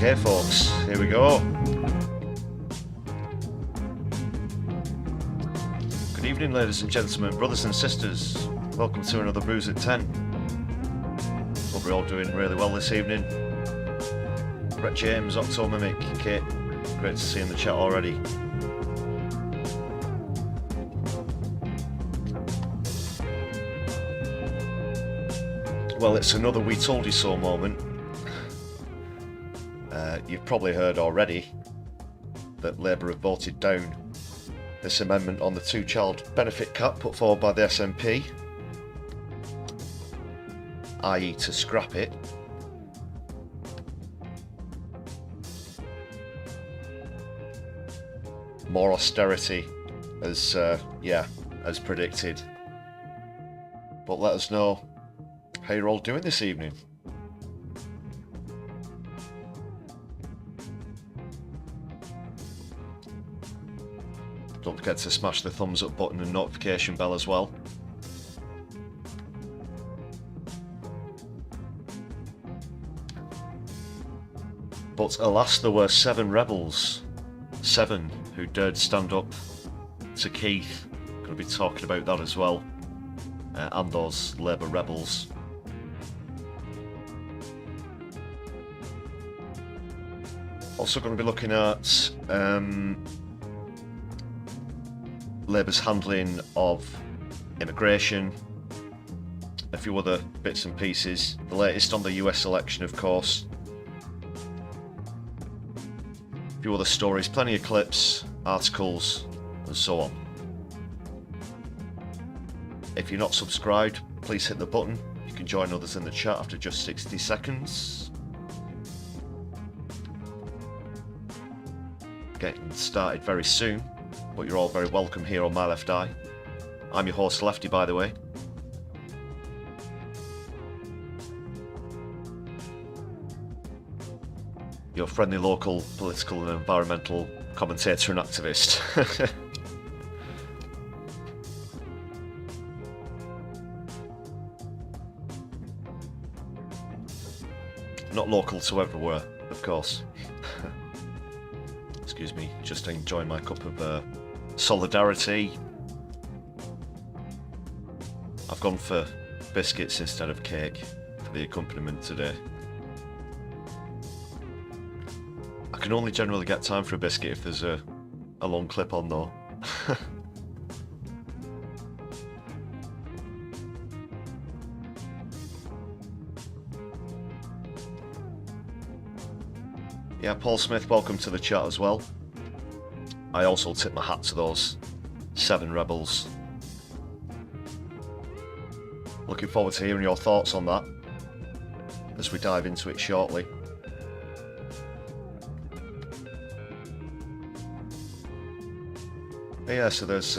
Okay, folks, here we go. Good evening, ladies and gentlemen, brothers and sisters. Welcome to another Brews at 10. Hope we're all doing really well this evening. Brett James, Octo Mimic, Kit, great to see you in the chat already. Well, it's another We Told You So moment. You've probably heard already that Labour have voted down this amendment on the two-child benefit cap put forward by the SNP, i.e. to scrap it. More austerity as predicted. But let us know how you're all doing this evening. Don't forget to smash the thumbs up button and notification bell as well. But alas, there were 7 rebels. 7 who dared stand up to Keith. Going to be talking about that as well. And those Labour rebels. Also going to be looking at Labour's handling of immigration, a few other bits and pieces, the latest on the US election of course, a few other stories, plenty of clips, articles and so on. If you're not subscribed, please hit the button. You can join others in the chat after just 60 seconds. Getting started very soon, but you're all very welcome here on My Left Eye. I'm your host Lefty, by the way. Your friendly local political and environmental commentator and activist. Not local to everywhere, of course. Excuse me, just enjoying my cup of Solidari-tea. I've gone for biscuits instead of cake for the accompaniment today. I can only generally get time for a biscuit if there's a long clip on though. Yeah, Paul Smith, welcome to the chat as well. I also tip my hat to those 7 rebels. Looking forward to hearing your thoughts on that as we dive into it shortly. But yeah, so there's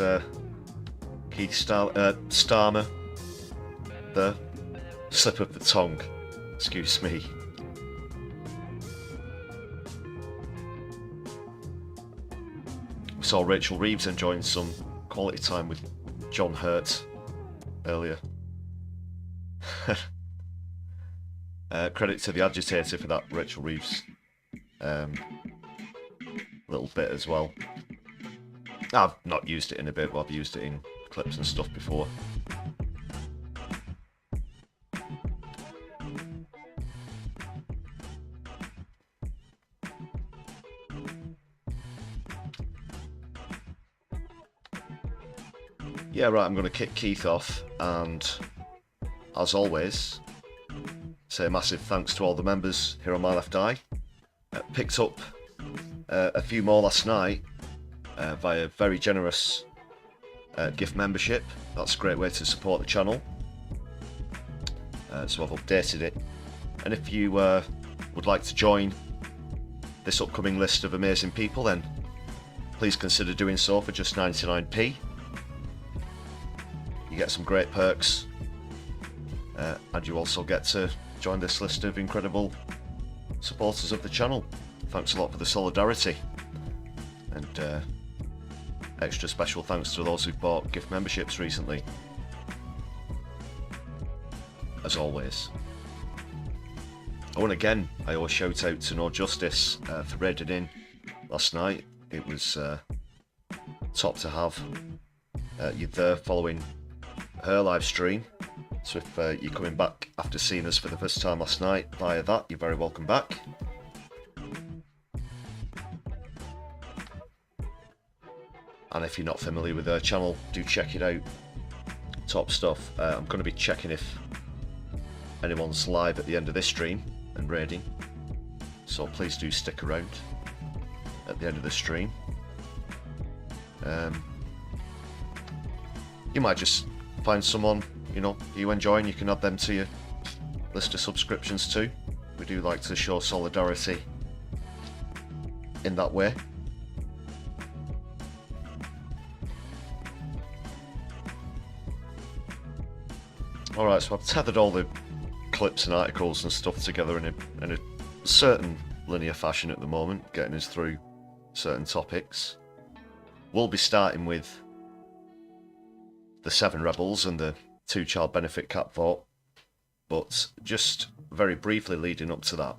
Keith Starmer, the slip of the tongue, excuse me. Saw Rachel Reeves enjoying some quality time with John Hurt earlier. Credit to the agitator for that Rachel Reeves little bit as well. I've not used it in a bit, but I've used it in clips and stuff before. Yeah, right, I'm going to kick Keith off, and as always, say a massive thanks to all the members here on My Left Eye. Picked up a few more last night via very generous gift membership. That's a great way to support the channel. So I've updated it. And if you would like to join this upcoming list of amazing people, then please consider doing so for just 99p. You get some great perks, and you also get to join this list of incredible supporters of the channel. Thanks a lot for the solidarity, and extra special thanks to those who've bought gift memberships recently, as always. I owe a shout out to No Justice for raiding in last night. It was top to have you there following her live stream. So if you're coming back after seeing us for the first time last night via that, you're very welcome back. And if you're not familiar with her channel, do check it out. Top stuff. I'm going to be checking if anyone's live at the end of this stream and raiding. So please do stick around at the end of the stream. You might just find someone, you know, you enjoy, and you can add them to your list of subscriptions too. We do like to show solidarity in that way. Alright, so I've tethered all the clips and articles and stuff together in a certain linear fashion at the moment, getting us through certain topics. We'll be starting with the 7 rebels and the 2 child benefit cap vote, but just very briefly leading up to that,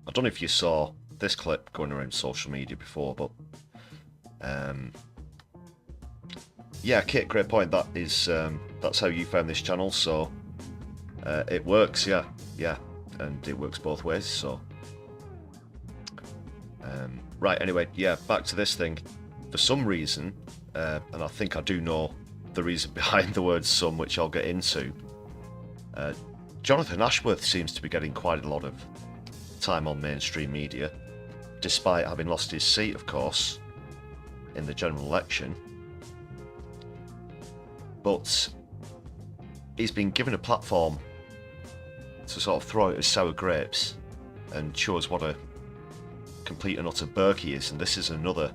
I don't know if you saw this clip going around social media before, but yeah, Kit, great point. That is that's how you found this channel, so it works, yeah, and it works both ways. So right, anyway, yeah, back to this thing. For some reason, and I think I do know the reason behind the word "some," which I'll get into. Jonathan Ashworth seems to be getting quite a lot of time on mainstream media, despite having lost his seat, of course, in the general election. But he's been given a platform to sort of throw out his sour grapes and show us what a complete and utter berk he is, and this is another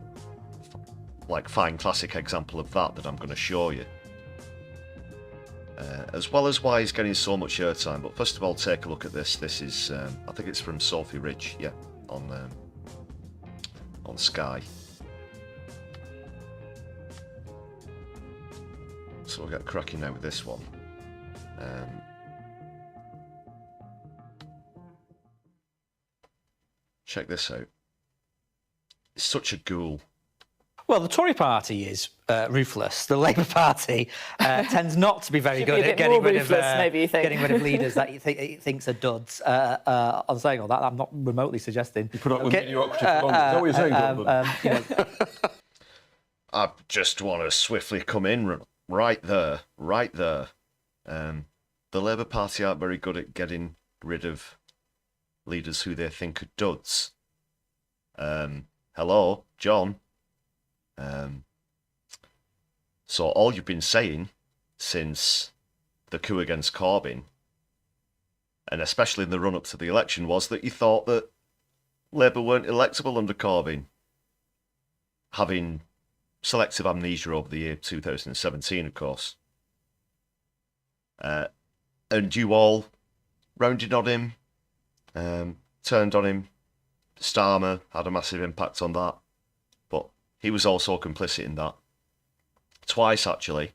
like fine classic example of that I'm going to show you. As well as why he's getting so much airtime. But first of all, take a look at this. This is, I think it's from Sophie Ridge, yeah, on Sky. So we'll get cracking now with this one. Check this out. It's such a ghoul. Well, the Tory party is ruthless. The Labour Party tends not to be very good at getting rid of leaders that it thinks are duds. On saying all that, I'm not remotely suggesting. You put up with mediocrity for long. Is that what you're saying, you know. I just want to swiftly come in right there. The Labour Party aren't very good at getting rid of leaders who they think are duds. Hello, John. So all you've been saying since the coup against Corbyn, and especially in the run-up to the election, was that you thought that Labour weren't electable under Corbyn, having selective amnesia over the year 2017, of course. And you all rounded on him, turned on him. Starmer had a massive impact on that. But he was also complicit in that. Twice, actually.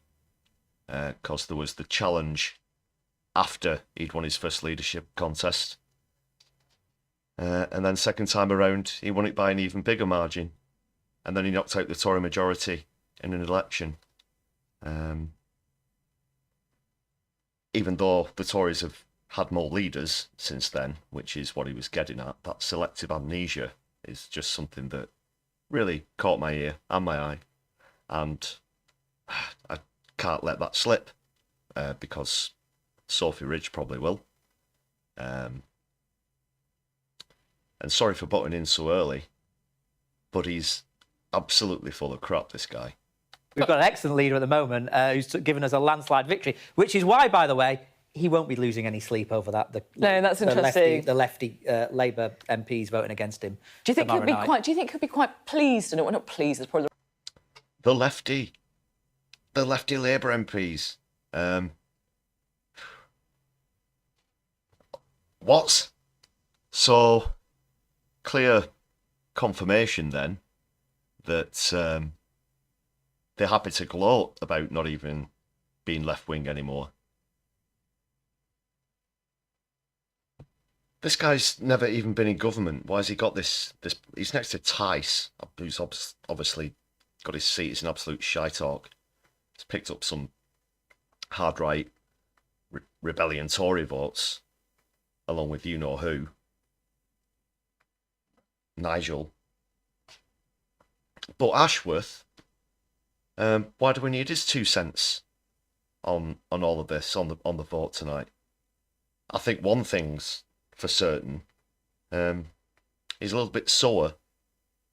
Because there was the challenge after he'd won his first leadership contest. And then second time around, he won it by an even bigger margin. And then he knocked out the Tory majority in an election. Even though the Tories have had more leaders since then, which is what he was getting at, that selective amnesia is just something that really caught my ear and my eye. And I can't let that slip, because Sophie Ridge probably will. And sorry for butting in so early, but he's absolutely full of crap, this guy. We've got an excellent leader at the moment who's given us a landslide victory, which is why, by the way, he won't be losing any sleep over that. No, that's interesting. The lefty Labour MPs voting against him. Do you think he'll be quite pleased? No, we're not pleased. It's probably the lefty Labour MPs. What? So clear confirmation then that they're happy to gloat about not even being left wing anymore. This guy's never even been in government. Why has he got this? He's next to Tice, who's obviously got his seat as an absolute shite-hawk. He's picked up some hard-right rebellion Tory votes, along with you-know-who. Nigel. But Ashworth, why do we need his 2 cents on all of this, on the vote tonight? I think one thing's for certain. He's a little bit sore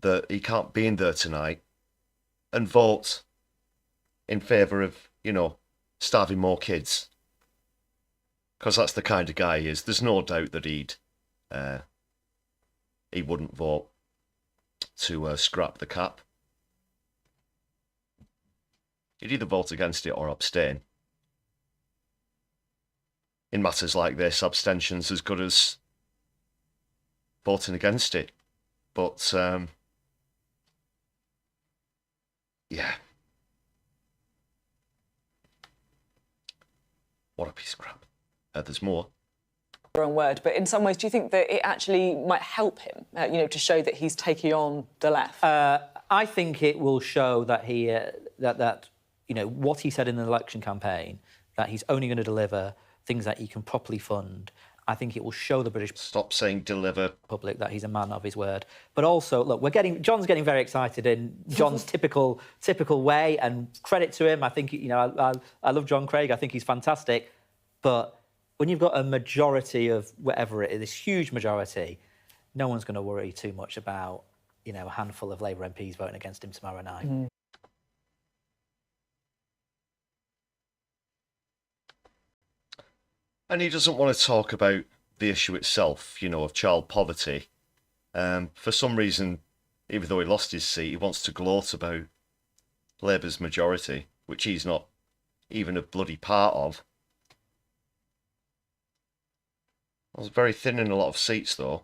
that he can't be in there tonight and vote in favour of, starving more kids. Because that's the kind of guy he is. There's no doubt that he wouldn't vote to scrap the cap. He'd either vote against it or abstain. In matters like this, abstention's as good as voting against it. But, yeah. What a piece of crap. There's more. Wrong word, but in some ways, do you think that it actually might help him, to show that he's taking on the left? I think it will show that what he said in the election campaign, that he's only going to deliver things that he can properly fund. I think it will show the British... Stop saying deliver. ...public that he's a man of his word. But also, look, John's getting very excited in John's typical way, and credit to him. I think, I love John Craig. I think he's fantastic. But when you've got a majority of whatever it is, this huge majority, no one's going to worry too much about, a handful of Labour MPs voting against him tomorrow night. Mm. And he doesn't want to talk about the issue itself, of child poverty. For some reason, even though he lost his seat, he wants to gloat about Labour's majority, which he's not even a bloody part of. I was very thin in a lot of seats, though.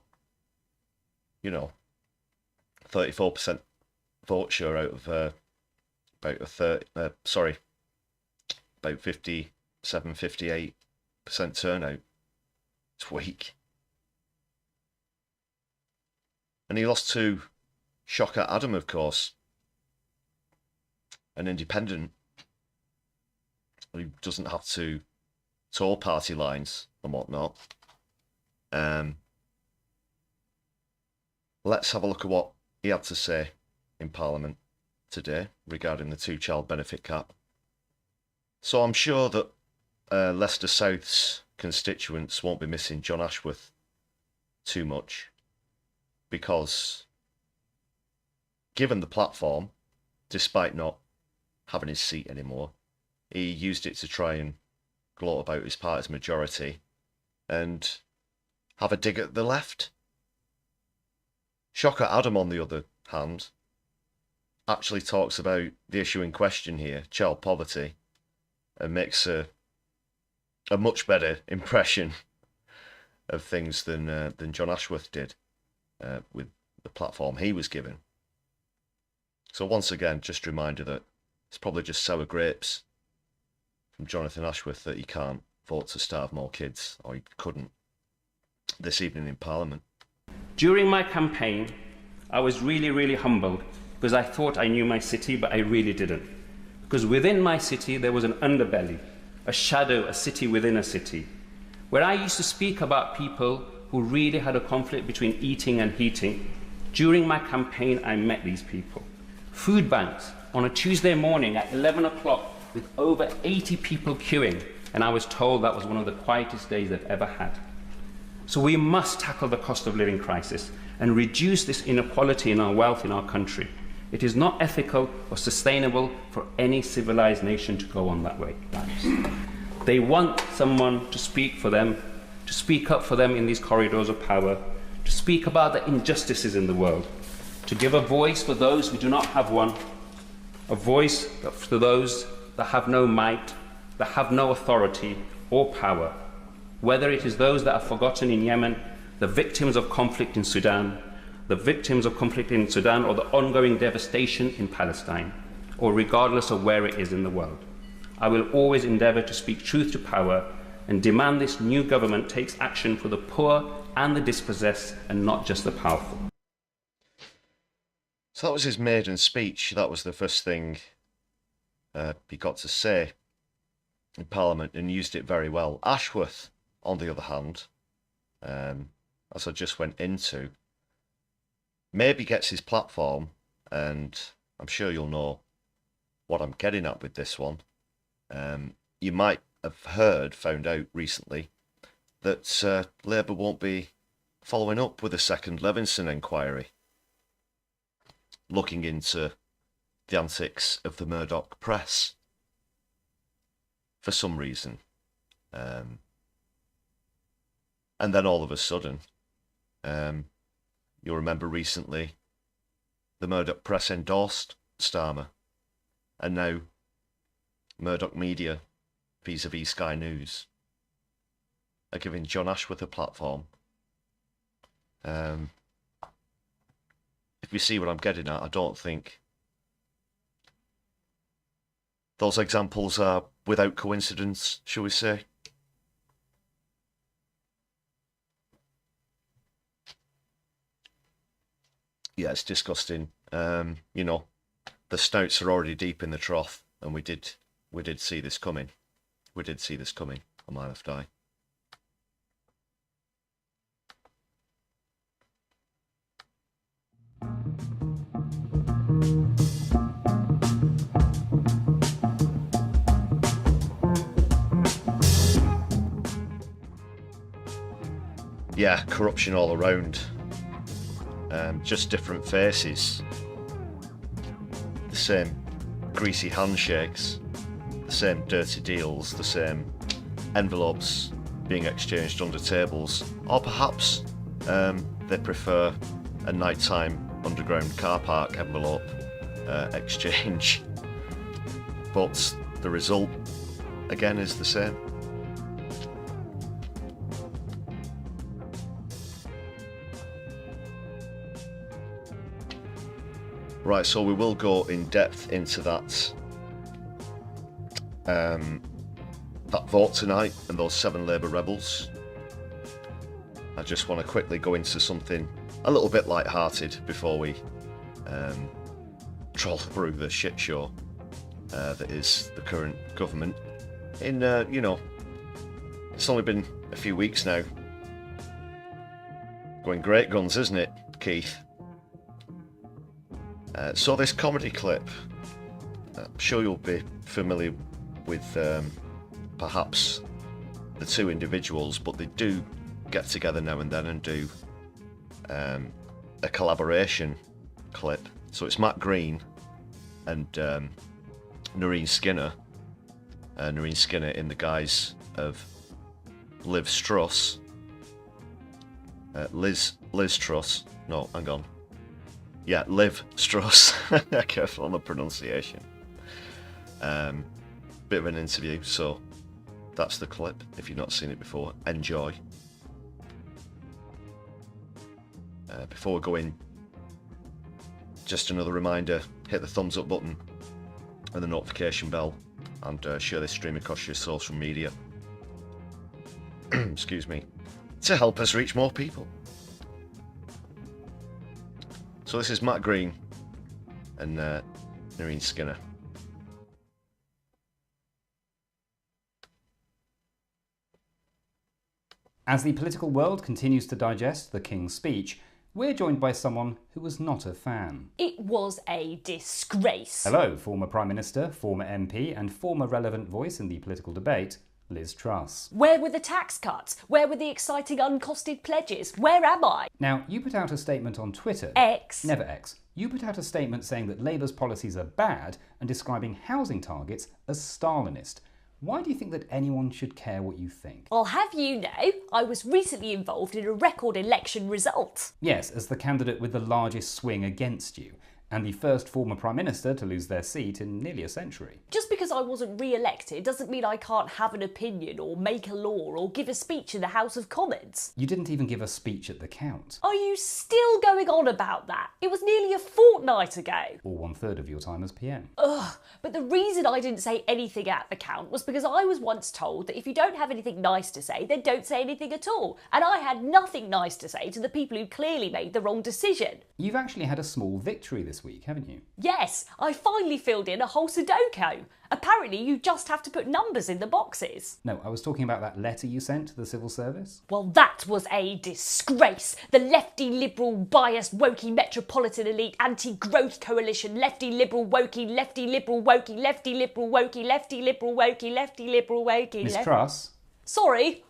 34% vote share out of about 57, 58% turnout. It's weak. And he lost to Shocker Adam, of course, an independent who doesn't have to toe party lines and whatnot. Let's have a look at what he had to say in Parliament today regarding the 2-child benefit cap. So I'm sure that Leicester South's constituents won't be missing John Ashworth too much, because given the platform, despite not having his seat anymore, he used it to try and gloat about his party's majority and have a dig at the left. Shocker Adam, on the other hand, actually talks about the issue in question here, child poverty, and makes a much better impression of things than John Ashworth did with the platform he was given. So once again, just a reminder that it's probably just sour grapes from Jonathan Ashworth that he can't vote to starve more kids, or he couldn't this evening in Parliament. During my campaign, I was really, really humbled because I thought I knew my city, but I really didn't. Because within my city, there was an underbelly, a shadow, a city within a city, where I used to speak about people who really had a conflict between eating and heating. During my campaign, I met these people. Food banks on a Tuesday morning at 11 o'clock with over 80 people queuing, and I was told that was one of the quietest days they've ever had. So we must tackle the cost of living crisis and reduce this inequality in our wealth in our country. It is not ethical or sustainable for any civilized nation to go on that way. They want someone to speak for them, to speak up for them in these corridors of power, to speak about the injustices in the world, to give a voice for those who do not have one, a voice for those that have no might, that have no authority or power, whether it is those that are forgotten in Yemen, the victims of conflict in Sudan, the victims of conflict in Sudan, or the ongoing devastation in Palestine, or regardless of where it is in the world. I will always endeavour to speak truth to power and demand this new government takes action for the poor, and the dispossessed and not just the powerful. So that was his maiden speech. That was the first thing he got to say in Parliament, and used it very well. Ashworth, on the other hand, as I just went into, maybe gets his platform, and I'm sure you'll know what I'm getting at with this one. You might have found out recently, that Labour won't be following up with a second Levinson inquiry, looking into the antics of the Murdoch press for some reason. And then all of a sudden, you'll remember recently, the Murdoch press endorsed Starmer, and now Murdoch Media, vis-a-vis Sky News, are giving John Ashworth a platform. If you see what I'm getting at, I don't think those examples are without coincidence, shall we say. Yeah, it's disgusting. You know, the snouts are already deep in the trough, and we did see this coming. We did see this coming on My Left Eye. Yeah, corruption all around. Just different faces. The same greasy handshakes, the same dirty deals, the same envelopes being exchanged under tables, or perhaps they prefer a nighttime underground car park envelope exchange. But the result, again, is the same. Right, so we will go in depth into that that vote tonight and those 7 Labour rebels. I just want to quickly go into something a little bit light-hearted before we troll through the shit show that is the current government. In you know, it's only been a few weeks now. Going great guns, isn't it, Keith? So this comedy clip, I'm sure you'll be familiar with perhaps the 2 individuals, but they do get together now and then and do a collaboration clip. So it's Matt Green and Noreen Skinner. Noreen Skinner in the guise of Liz Truss. Liz Truss. No, hang on. Yeah, Liv Truss. Careful on the pronunciation. Bit of an interview, so that's the clip. If you've not seen it before, enjoy. Before we go in, just another reminder, hit the thumbs up button and the notification bell, and share this stream across your social media. Excuse me. To help us reach more people. So this is Matt Green and Noreen Skinner. As the political world continues to digest the King's speech, we're joined by someone who was not a fan. It was a disgrace. Hello, former Prime Minister, former MP and former relevant voice in the political debate, Liz Truss. Where were the tax cuts? Where were the exciting uncosted pledges? Where am I? Now, you put out a statement on Twitter. X. Never X. You put out a statement saying that Labour's policies are bad and describing housing targets as Stalinist. Why do you think that anyone should care what you think? I'll have you know, I was recently involved in a record election result. Yes, as the candidate with the largest swing against you. and the first former Prime Minister to lose their seat in nearly a century. Just because I wasn't re-elected doesn't mean I can't have an opinion or make a law or give a speech in the House of Commons. You didn't even give a speech at the count. Are you still going on about that? It was nearly a fortnight ago. Or 1/3 of your time as PM. Ugh, but the reason I didn't say anything at the count was because I was once told that if you don't have anything nice to say, then don't say anything at all. And I had nothing nice to say to the people who clearly made the wrong decision. You've actually had a small victory this week, haven't you? Yes, I finally filled in a whole Sudoku. Apparently you just have to put numbers in the boxes. No, I was talking about that letter you sent to the civil service. Well, that was a disgrace. The lefty, liberal, biased, wokey, metropolitan elite, anti-growth coalition, lefty, liberal, wokey, lefty, liberal, wokey, lefty, liberal, wokey, lefty, liberal, wokey, lefty, liberal, wokey. Miss Truss? Sorry.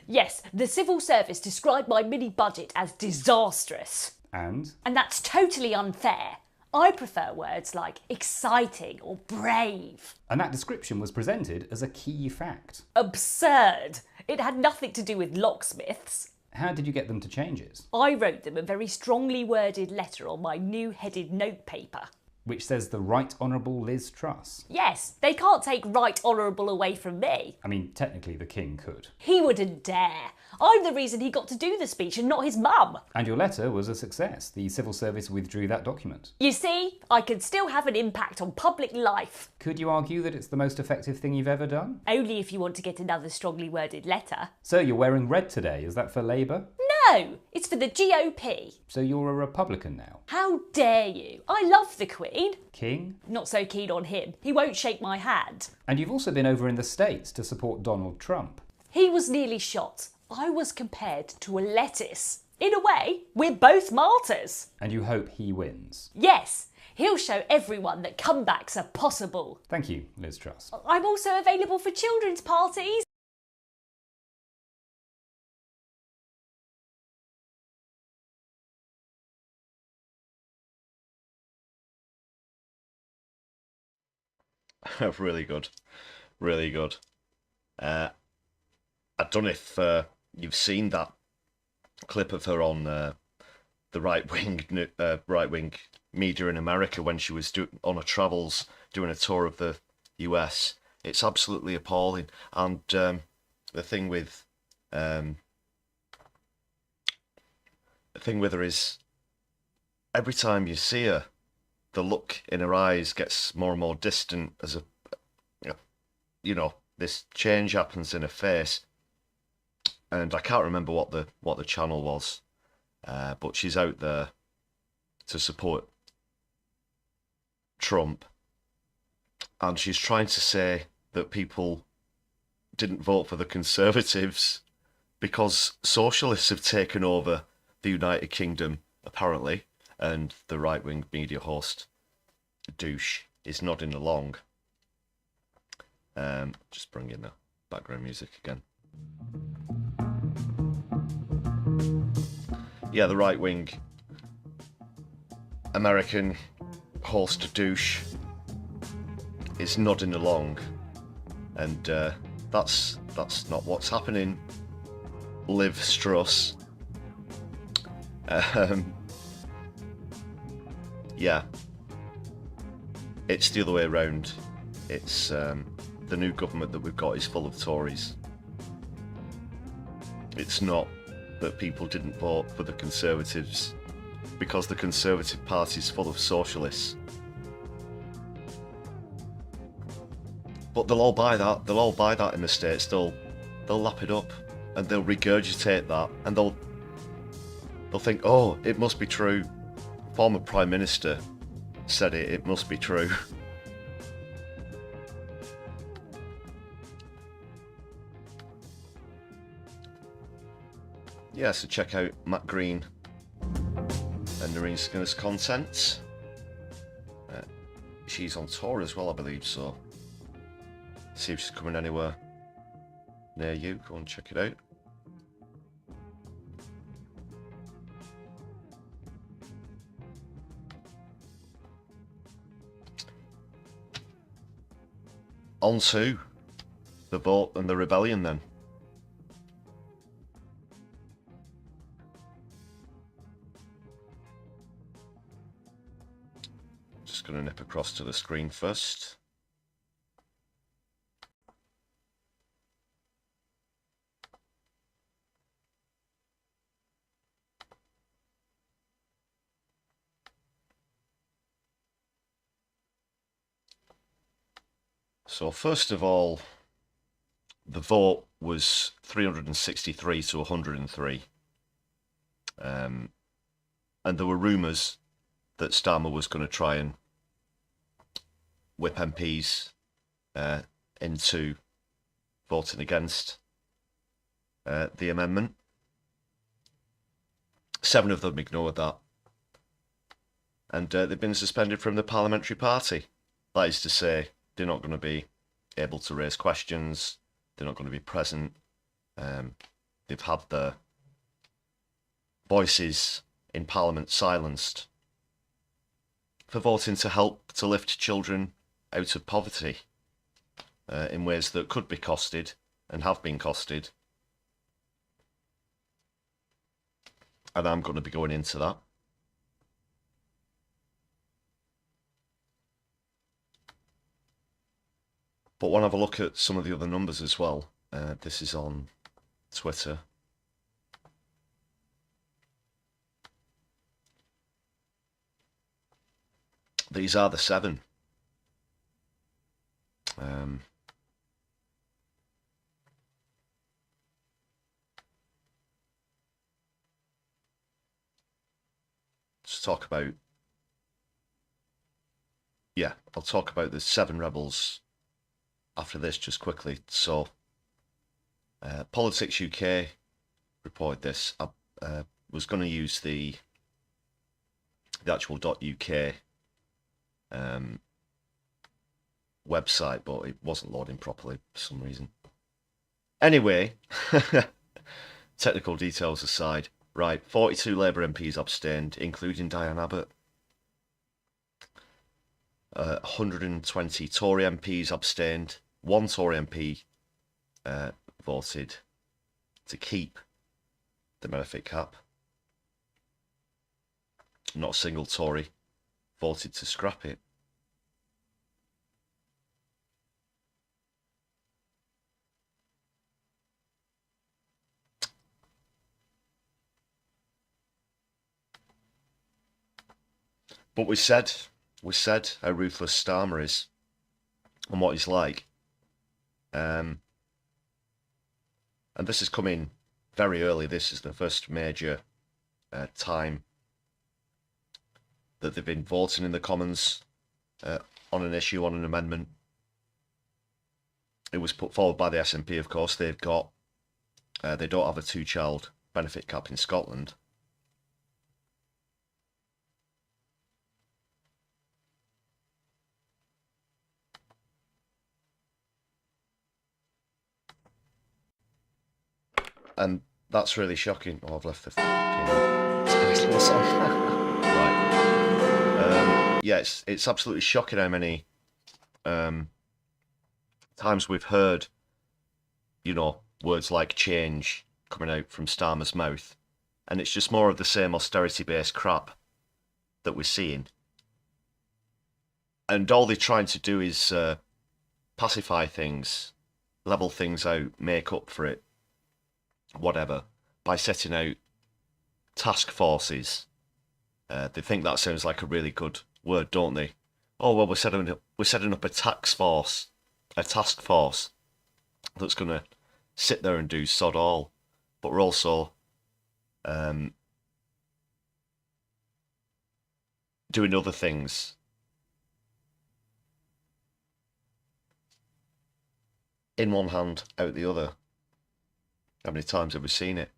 Yes, the civil service described my mini budget as disastrous. And that's totally unfair. I prefer words like exciting or brave. And that description was presented as a key fact. Absurd. It had nothing to do with locksmiths. How did you get them to change it? I wrote them a very strongly worded letter on my new headed notepaper. Which says the Right Honourable Liz Truss. Yes, they can't take Right Honourable away from me. I mean, technically the King could. He wouldn't dare. I'm the reason he got to do the speech and not his mum. And your letter was a success. The civil service withdrew that document. You see, I can still have an impact on public life. Could you argue that it's the most effective thing you've ever done? Only if you want to get another strongly worded letter. So you're wearing red today, is that for Labour? No, it's for the GOP. So you're a Republican now? How dare you? I love the Queen. King? Not so keen on him. He won't shake my hand. And you've also been over in the States to support Donald Trump. He was nearly shot. I was compared to a lettuce. In a way, we're both martyrs. And you hope he wins. Yes, he'll show everyone that comebacks are possible. Thank you, Liz Truss. I'm also available for children's parties. Really good. Really good. I don't know if you've seen that clip of her on the right-wing media in America when she was on her travels doing a tour of the US. It's absolutely appalling. And the thing with her is every time you see her, the look in her eyes gets more and more distant as this change happens in her face. And I can't remember what the channel was, but she's out there to support Trump, and she's trying to say that people didn't vote for the Conservatives because socialists have taken over the United Kingdom, apparently, and the right-wing media host, douche, is nodding along. Just bring in the background music again. Yeah, the right-wing American host douche is nodding along, and that's not what's happening, Liv Truss. Yeah, it's the other way around. It's the new government that we've got is full of Tories. It's not that people didn't vote for the Conservatives because the Conservative Party is full of socialists. But they'll all buy that. They'll all buy that in the States. They'll lap it up and they'll regurgitate that, and they'll think, oh, it must be true. Former Prime Minister said it. It must be true. Yeah, so check out Matt Green and Noreen Skinner's content. She's on tour as well, I believe, so see if she's coming anywhere near you. Go and check it out. On to the vote and the rebellion then. Just going to nip across to the screen first. So first of all, the vote was 363 to 103. And there were rumours that Starmer was going to try and whip MPs into voting against the amendment. 7 of them ignored that. And they've been suspended from the parliamentary party. That is to say, they're not going to be able to raise questions. They're not going to be present. They've had their voices in Parliament silenced for voting to help to lift children out of poverty in ways that could be costed and have been costed. And I'm going to be going into that. But want to have a look at some of the other numbers as well. This is on Twitter. These are the 7. Let's talk about... Yeah, I'll talk about the 7 rebels after this just quickly. So, Politics UK reported this. I was going to use the actual .uk website, but it wasn't loading properly for some reason. Anyway, technical details aside, right, 42 Labour MPs abstained, including Diane Abbott. 120 Tory MPs abstained. 1 Tory MP voted to keep the benefit cap. Not a single Tory voted to scrap it. But we said how ruthless Starmer is and what he's like. And this is coming very early. This is the first major time that they've been voting in the Commons on an issue, on an amendment. It was put forward by the SNP, of course. They've got, they don't have a 2-child benefit cap in Scotland. And that's really shocking. Oh, I've left the fucking song. Right. Yeah, it's absolutely shocking how many times we've heard, you know, words like change coming out from Starmer's mouth. And it's just more of the same austerity-based crap that we're seeing. And all they're trying to do is pacify things, level things out, make up for it, whatever, by setting out task forces. They think that sounds like a really good word, don't they? Oh well, we're setting up a task force that's going to sit there and do sod all. But we're also doing other things. In one hand, out the other. How many times have we seen it?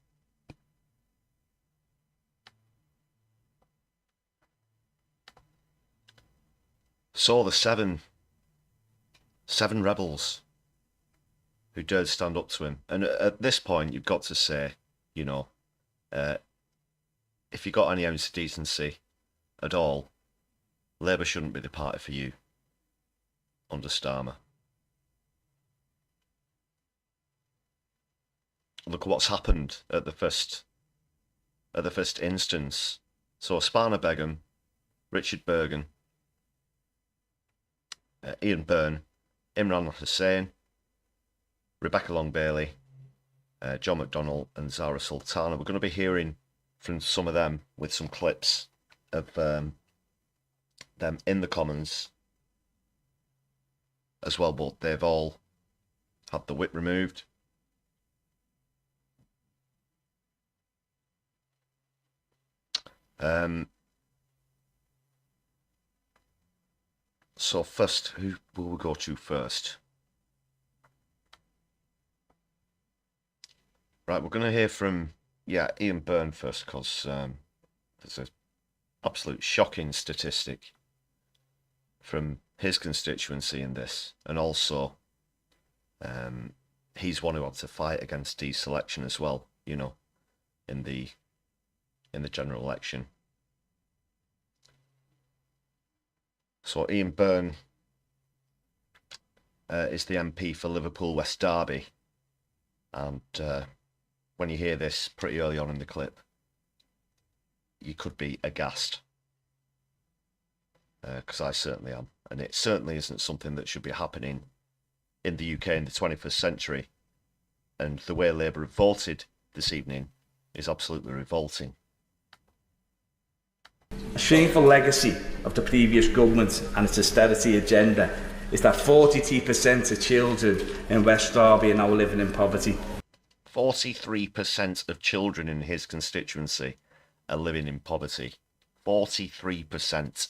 So the seven rebels who dared stand up to him. And at this point, you've got to say, you know, if you got any ounce of decency at all, Labour shouldn't be the party for you under Starmer. Look at what's happened at the first instance. So Sparna Begum, Richard Bergen, Ian Byrne, Imran Hussain, Rebecca Long-Bailey, John McDonnell and Zara Sultana. We're going to be hearing from some of them with some clips of them in the Commons as well, but they've all had the whip removed. So first, who will we go to first? Right, we're going to hear from, Ian Byrne first, because there's an absolute shocking statistic from his constituency in this, and also he's one who had to fight against deselection as well, you know, in the general election. So Ian Byrne is the MP for Liverpool West Derby, and when you hear this pretty early on in the clip, you could be aghast, because I certainly am, and it certainly isn't something that should be happening in the UK in the 21st century, and the way Labour have voted this evening is absolutely revolting. A shameful legacy of the previous government and its austerity agenda is that 43% of children in West Derby are now living in poverty. 43% of children in his constituency are living in poverty. 43%.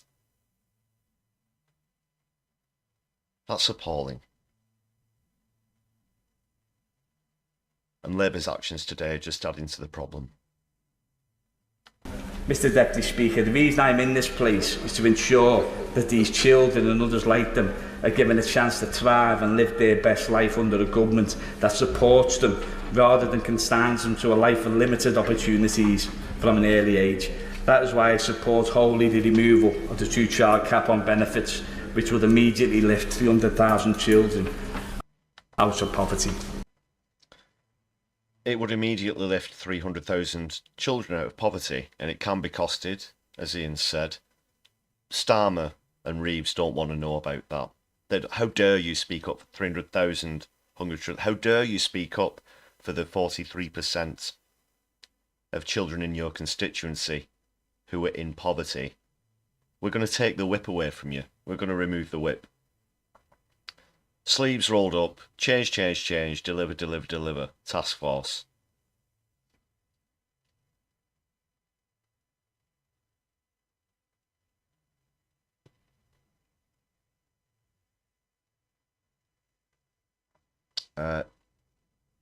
That's appalling. And Labour's actions today are just adding to the problem. Mr Deputy Speaker, the reason I'm in this place is to ensure that these children and others like them are given a chance to thrive and live their best life under a government that supports them rather than consigns them to a life of limited opportunities from an early age. That is why I support wholly the removal of the two-child cap on benefits, which would immediately lift 300,000 children out of poverty. It would immediately lift 300,000 children out of poverty, and it can be costed, as Ian said. Starmer and Reeves don't want to know about that. How dare you speak up for 300,000 hungry children? How dare you speak up for the 43% of children in your constituency who are in poverty? We're going to take the whip away from you. We're going to remove the whip. Sleeves rolled up, change, deliver, task force.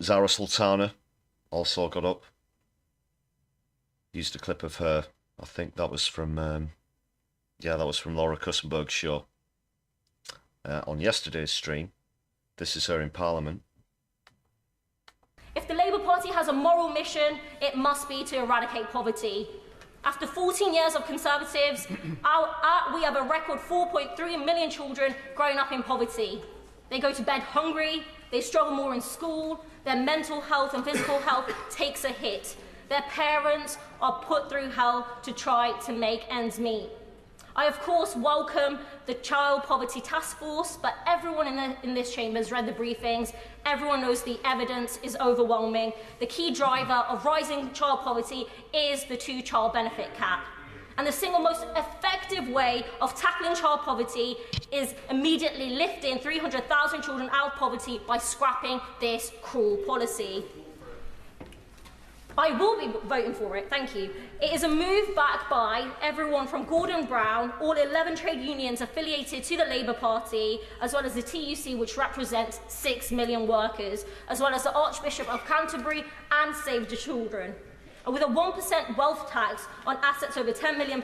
Zara Sultana also got up. Used a clip of her. I think that was from, that was from Laura Kussenberg's show. On yesterday's stream. This is her in Parliament. If the Labour Party has a moral mission, it must be to eradicate poverty. After 14 years of Conservatives, we have a record 4.3 million children growing up in poverty. They go to bed hungry, they struggle more in school, their mental health and physical health takes a hit. Their parents are put through hell to try to make ends meet. I, of course, welcome the Child Poverty Task Force, but everyone in this chamber has read the briefings. Everyone knows the evidence is overwhelming. The key driver of rising child poverty is the two-child benefit cap. And the single most effective way of tackling child poverty is immediately lifting 300,000 children out of poverty by scrapping this cruel policy. I will be voting for it, thank you. It is a move backed by everyone from Gordon Brown, all 11 trade unions affiliated to the Labour Party, as well as the TUC, which represents 6 million workers, as well as the Archbishop of Canterbury and Save the Children. And with a 1% wealth tax on assets over £10 million,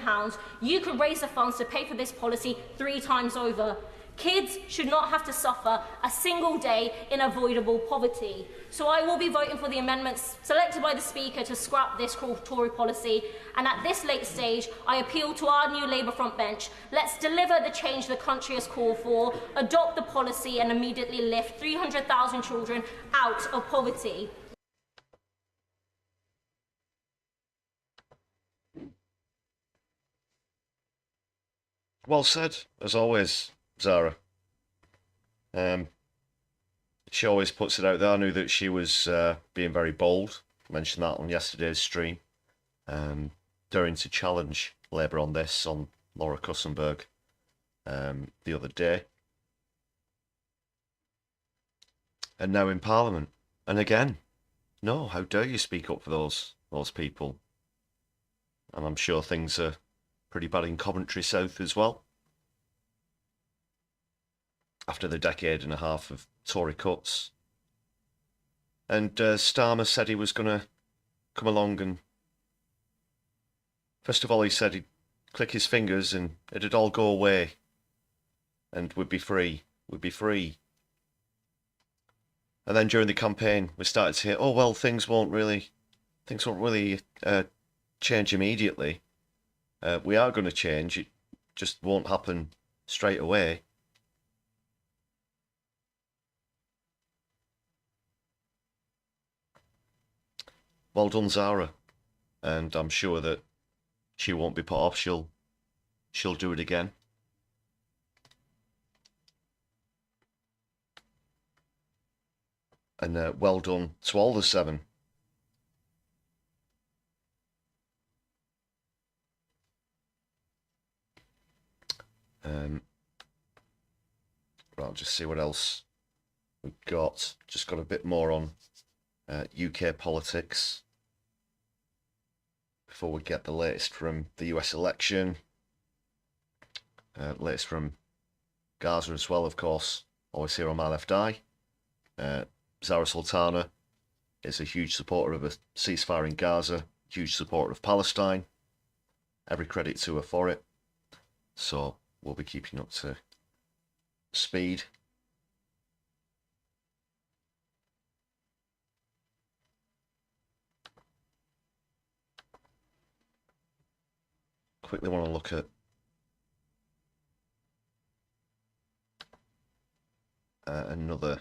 you could raise the funds to pay for this policy 3 times over. Kids should not have to suffer a single day in avoidable poverty. So I will be voting for the amendments selected by the Speaker to scrap this cruel Tory policy. And at this late stage, I appeal to our new Labour front bench. Let's deliver the change the country has called for, adopt the policy and immediately lift 300,000 children out of poverty. Well said, as always, Zara. She always puts it out there. I knew that she was being very bold. I mentioned that on yesterday's stream. Daring to challenge Labour on this, on Laura Kussenberg, the other day. And now in Parliament. And again, no, how dare you speak up for those people? And I'm sure things are pretty bad in Coventry South as well. After the decade and a half of Tory cuts. And Starmer said he was going to come along and... First of all, he said he'd click his fingers and it'd all go away. And we'd be free. We'd be free. And then during the campaign, we started to hear, oh, well, things won't really change immediately. We are going to change. It just won't happen straight away. Well done, Zara. And I'm sure that she won't be put off. She'll do it again. And well done to all the 7. Right, I'll just see what else we've got. Just got a bit more on UK politics before we get the latest from the US election. Latest from Gaza as well, of course. Always here on My Left Eye. Zara Sultana is a huge supporter of a ceasefire in Gaza, huge supporter of Palestine. Every credit to her for it. So we'll be keeping up to speed. Quickly want to look at another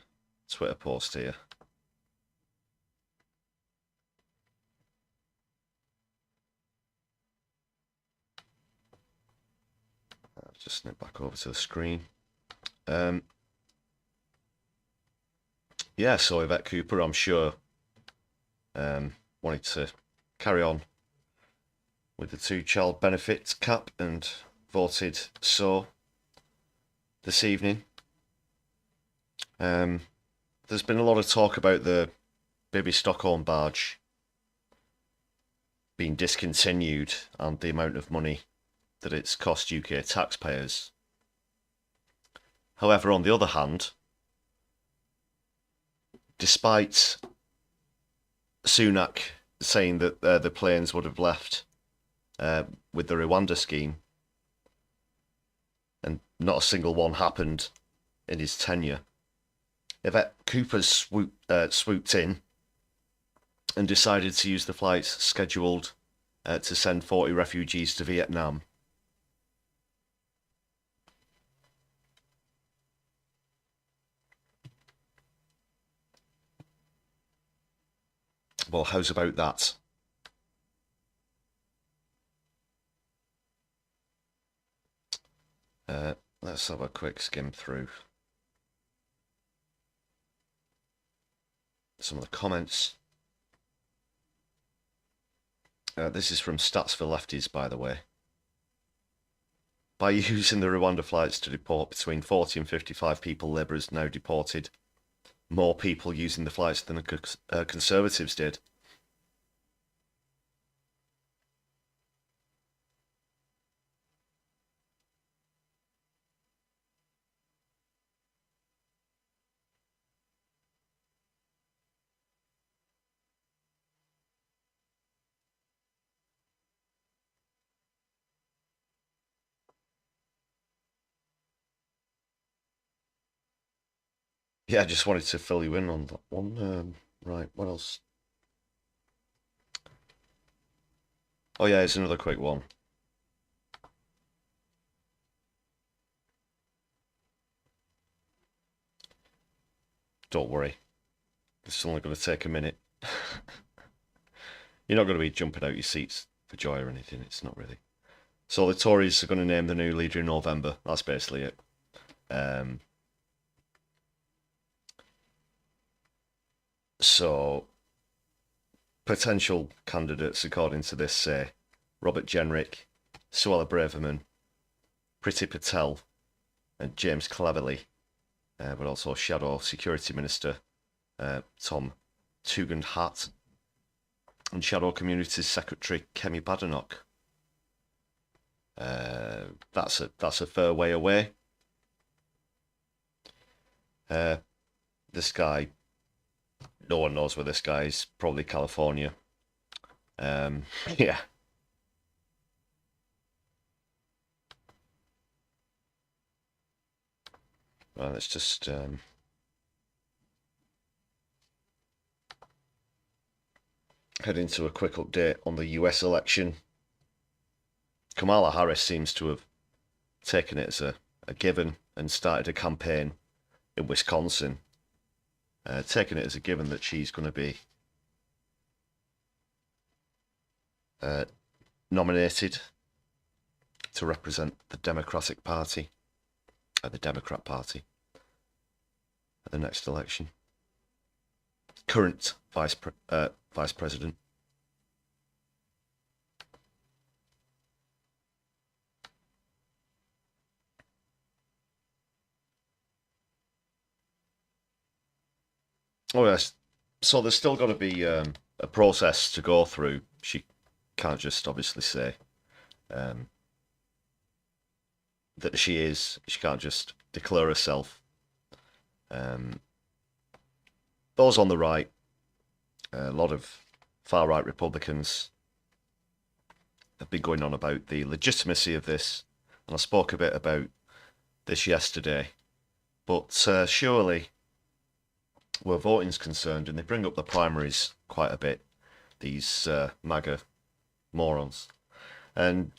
Twitter post here. I'll just snip back over to the screen. Yeah, so Yvette Cooper, I'm sure, wanted to carry on with the 2-child benefit cap and voted so this evening. There's been a lot of talk about the Baby Stockholm barge being discontinued and the amount of money that it's cost UK taxpayers. However, on the other hand, despite Sunak saying that the planes would have left with the Rwanda scheme, and not a single one happened in his tenure, Yvette Cooper swooped in and decided to use the flights scheduled to send 40 refugees to Vietnam. Well, how's about that? Let's have a quick skim through some of the comments. This is from Stats for Lefties, by the way. By using the Rwanda flights to deport between 40 and 55 people, Labour has now deported more people using the flights than the Conservatives did. Yeah, I just wanted to fill you in on that one. Right, what else? Oh yeah, it's another quick one. Don't worry. This is only going to take a minute. You're not going to be jumping out your seats for joy or anything. It's not really. So the Tories are going to name the new leader in November. That's basically it. So, potential candidates, according to this, say Robert Jenrick, Suella Braverman, Priti Patel, and James Cleverly, but also Shadow Security Minister Tom Tugendhat, and Shadow Communities Secretary Kemi Badenoch. That's a fair way away. This guy, no one knows where this guy is. Probably California. Yeah. Well, let's just head into a quick update on the US election. Kamala Harris seems to have taken it as a given and started a campaign in Wisconsin, taking it as a given that she's going to be nominated to represent the Democratic Party, the Democrat Party, at the next election. Current vice president. Oh yes, so there's still got to be a process to go through. She can't just obviously say that she can't just declare herself. Those on the right, a lot of far-right Republicans have been going on about the legitimacy of this, and I spoke a bit about this yesterday, but surely where voting's concerned, and they bring up the primaries quite a bit, these MAGA morons, and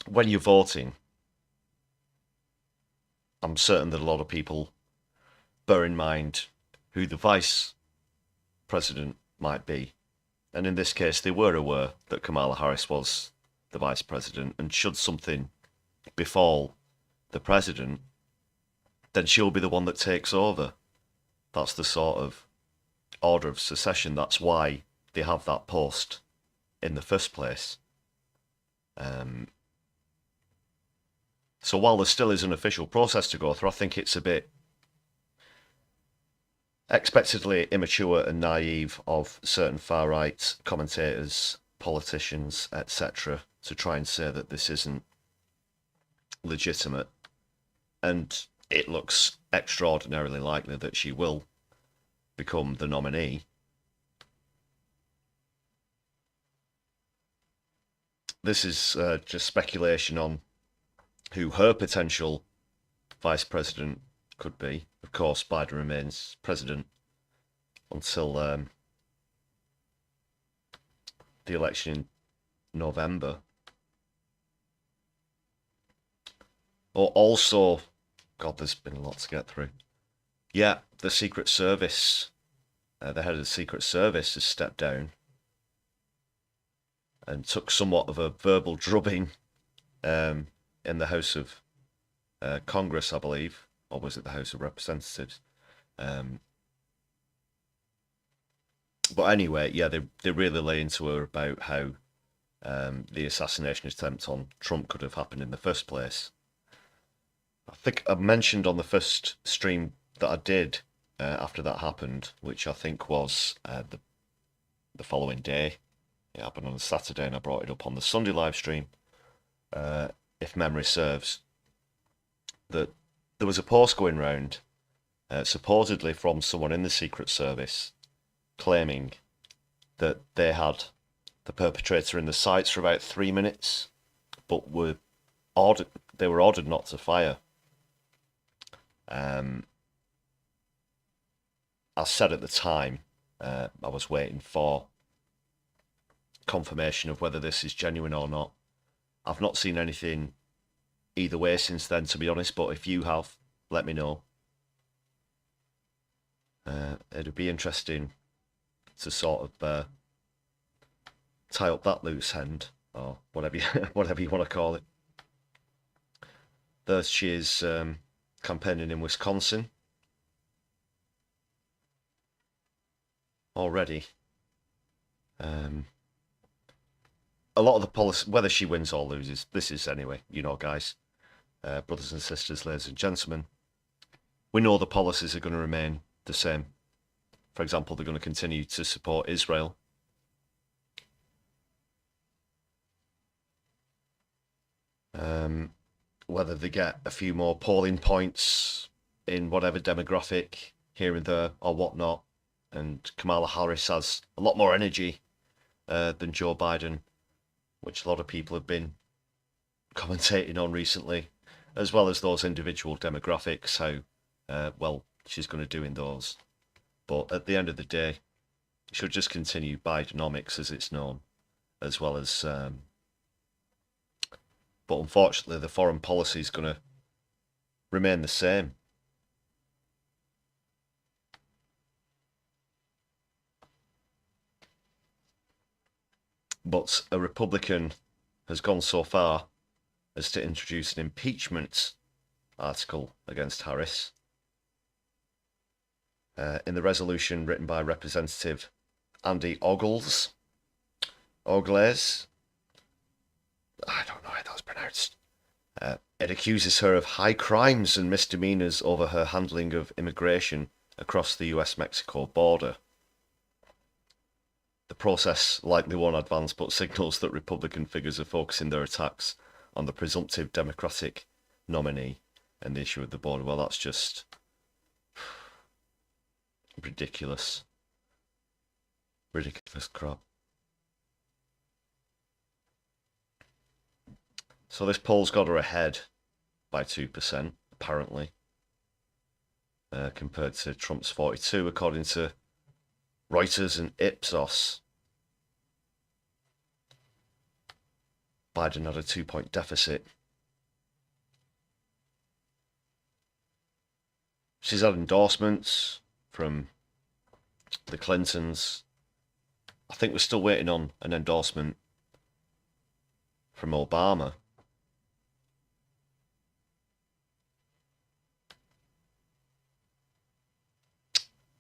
when you're voting, I'm certain that a lot of people bear in mind who the vice president might be, and in this case they were aware that Kamala Harris was the vice president, and should something befall the president, then she'll be the one that takes over. That's the sort of order of succession. That's why they have that post in the first place. So while there still is an official process to go through, I think it's a bit expectedly immature and naive of certain far-right commentators, politicians, etc., to try and say that this isn't legitimate. And it looks extraordinarily likely that she will become the nominee. This is just speculation on who her potential vice president could be. Of course, Biden remains president until the election in November. Also, God, there's been a lot to get through. Yeah, the Secret Service, the head of the Secret Service has stepped down and took somewhat of a verbal drubbing in the House of Congress, I believe, or was it the House of Representatives? But anyway, yeah, they really lay into her about how the assassination attempt on Trump could have happened in the first place. I think I mentioned on the first stream that I did after that happened, which I think was the following day. It happened on a Saturday, and I brought it up on the Sunday live stream, if memory serves, that there was a post going round, supposedly from someone in the Secret Service, claiming that they had the perpetrator in the sights for about 3 minutes, but were ordered not to fire. I said at the time, I was waiting for confirmation of whether this is genuine or not. I've not seen anything either way since then, to be honest, but if you have, let me know. It'd be interesting to sort of tie up that loose end, or whatever you want to call it. There she is, campaigning in Wisconsin. already. A lot of the policy, whether she wins or loses, this is anyway, you know, guys, brothers and sisters, ladies and gentlemen, we know the policies are going to remain the same. For example, they're going to continue to support Israel. Whether they get a few more polling points in whatever demographic here and there or whatnot, and Kamala Harris has a lot more energy than Joe Biden, which a lot of people have been commentating on recently, as well as those individual demographics, how well she's going to do in those. But at the end of the day, she'll just continue Bidenomics as it's known, as well as... but unfortunately, the foreign policy is going to remain the same. But a Republican has gone so far as to introduce an impeachment article against Harris. In the resolution written by Representative Andy Ogles, I don't know how that's pronounced. It accuses her of high crimes and misdemeanors over her handling of immigration across the US-Mexico border. The process likely won't advance, but signals that Republican figures are focusing their attacks on the presumptive Democratic nominee and the issue of the border. Well, that's just ridiculous. Ridiculous crap. So this poll's got her ahead by 2%, apparently, compared to Trump's 42%, according to Reuters and Ipsos. Biden had a 2-point deficit. She's had endorsements from the Clintons. I think we're still waiting on an endorsement from Obama.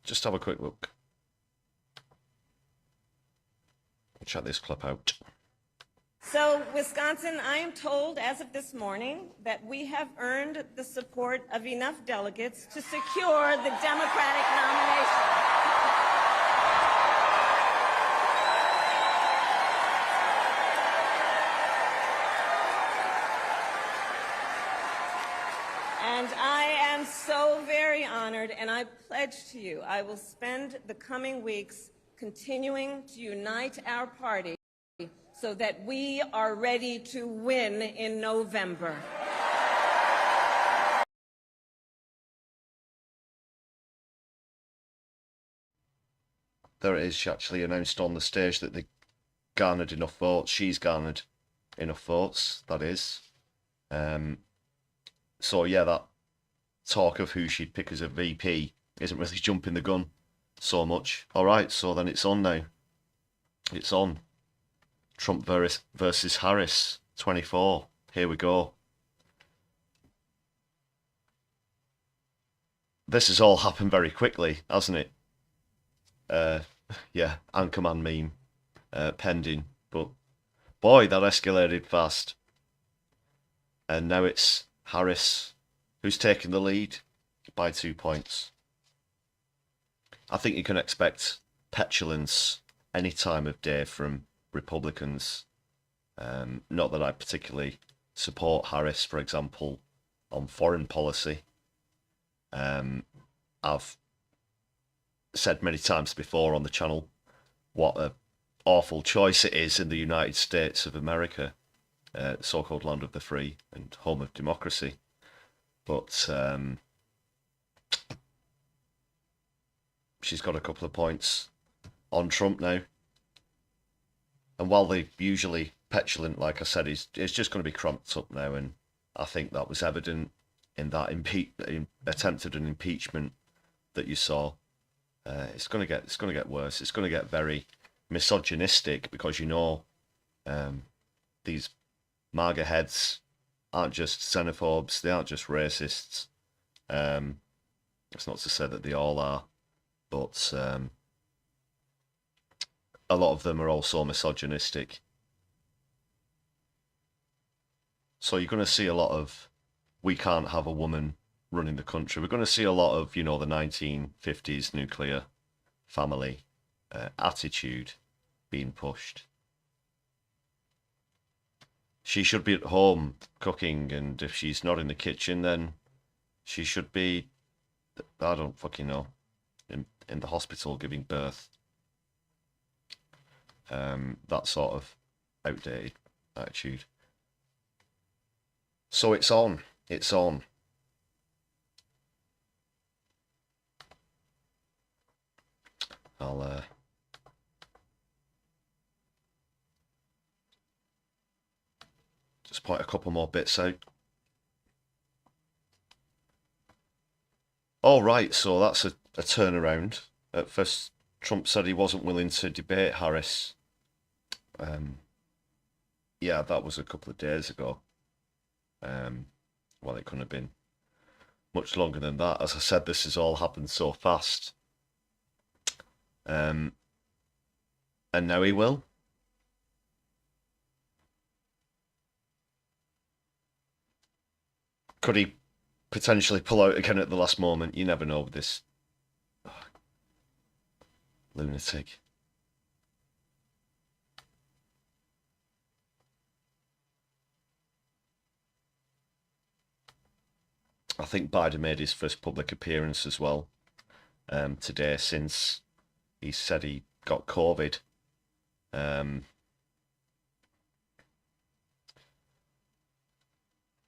Just have a quick look. Check this clip out. So, Wisconsin, I am told as of this morning that we have earned the support of enough delegates to secure the Democratic nomination. And I am so very honored, and I pledge to you I will spend the coming weeks continuing to unite our party so that we are ready to win in November. There it is. She actually announced on the stage that they garnered enough votes. She's garnered enough votes, that is. So yeah, that talk of who she'd pick as a VP isn't really jumping the gun so much. Alright, so then it's on now. It's on. Trump versus Harris, 24. Here we go. This has all happened very quickly, hasn't it? Yeah, Anchorman meme pending. But boy, that escalated fast. And now it's Harris who's taking the lead by 2 points. I think you can expect petulance any time of day from Republicans. Not that I particularly support Harris, for example, on foreign policy. I've said many times before on the channel what an awful choice it is in the United States of America, so-called land of the free and home of democracy. But she's got a couple of points on Trump now. And while they're usually petulant, like I said, it's just going to be cramped up now. And I think that was evident in that attempted an impeachment that you saw. It's going to get worse. It's going to get very misogynistic because, you know, these MAGA heads aren't just xenophobes. They aren't just racists. It's not to say that they all are, but a lot of them are also misogynistic. So you're going to see a lot of, we can't have a woman running the country. We're going to see a lot of, the 1950s nuclear family attitude being pushed. She should be at home cooking, and if she's not in the kitchen, then she should be, I don't fucking know, in the hospital giving birth. That sort of outdated attitude. So it's on. It's on. I'll just point a couple more bits out. All right, so that's a turnaround. At first, Trump said he wasn't willing to debate Harris. Yeah, that was a couple of days ago. Well, it couldn't have been much longer than that. As I said, this has all happened so fast. And now he will. Could he potentially pull out again at the last moment? You never know with this lunatic. I think Biden made his first public appearance as well today, since he said he got COVID.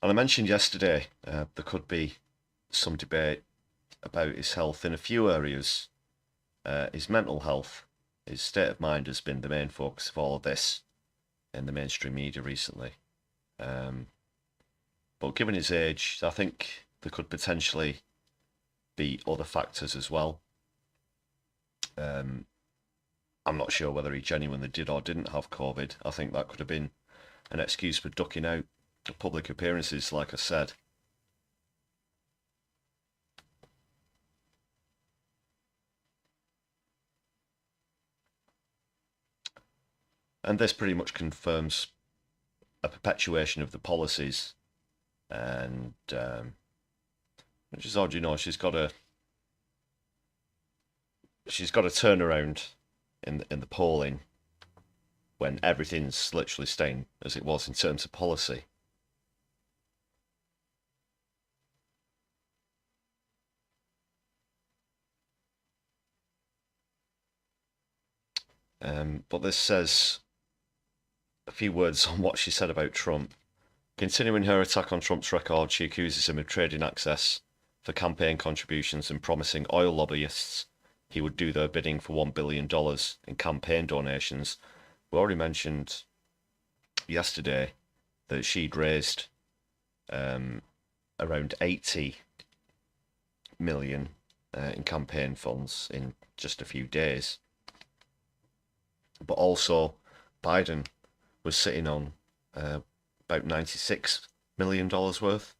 And I mentioned yesterday there could be some debate about his health in a few areas. His mental health, his state of mind has been the main focus of all of this in the mainstream media recently. But given his age, I think there could potentially be other factors as well. I'm not sure whether he genuinely did or didn't have COVID. I think that could have been an excuse for ducking out of public appearances, like I said. And this pretty much confirms a perpetuation of the policies. And which is odd, she's got a turnaround in the polling when everything's literally staying as it was in terms of policy. But this says a few words on what she said about Trump. Continuing her attack on Trump's record, she accuses him of trading access for campaign contributions and promising oil lobbyists he would do their bidding for $1 billion in campaign donations. We already mentioned yesterday that she'd raised around 80 million in campaign funds in just a few days. But also, Biden was sitting on about $96 million worth,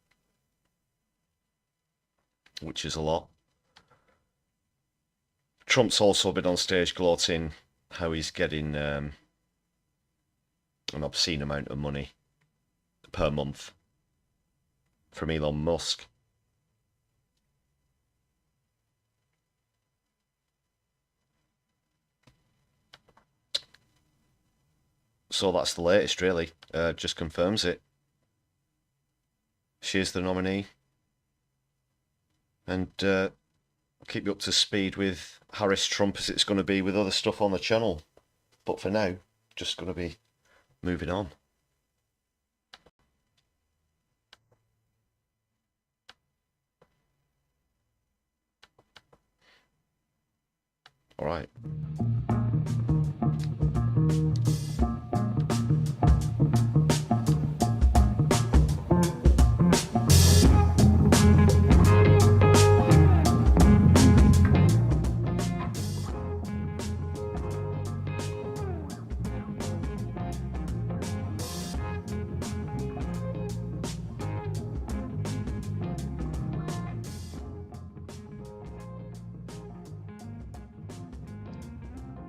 which is a lot. Trump's also been on stage gloating how he's getting an obscene amount of money per month from Elon Musk. So that's the latest, really. Just confirms it. She is the nominee. And keep you up to speed with Harris Trump as it's going to be with other stuff on the channel. But for now, just going to be moving on. All right.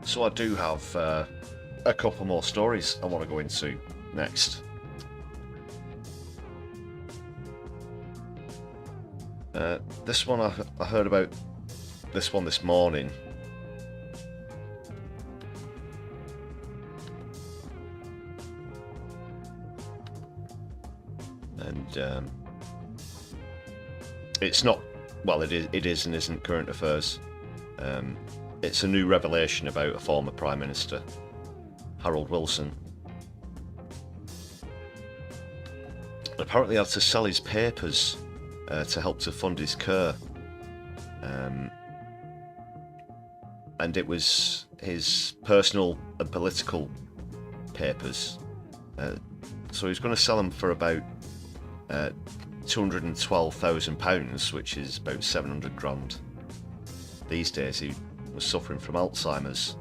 So I do have a couple more stories I want to go into next. This one I heard about this one this morning. And it's not, well, it is and isn't current affairs. It's a new revelation about a former Prime Minister, Harold Wilson. Apparently had to sell his papers to help to fund his cure. And it was his personal and political papers. So he was going to sell them for about £212,000, which is about 700 grand. These days he was suffering from Alzheimer's.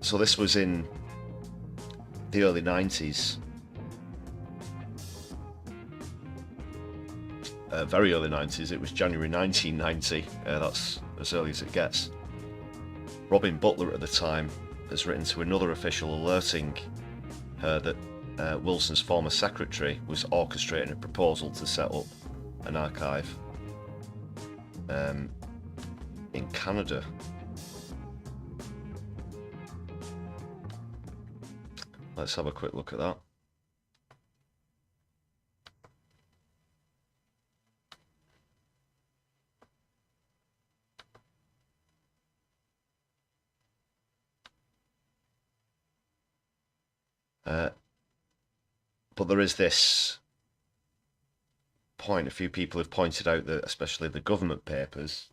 So this was in the early 90s. Very early 90s. It was January 1990. That's as early as it gets. Robin Butler at the time has written to another official alerting her that Wilson's former secretary was orchestrating a proposal to set up an archive in Canada. Let's have a quick look at that. But there is this point, a few people have pointed out that especially the government papers,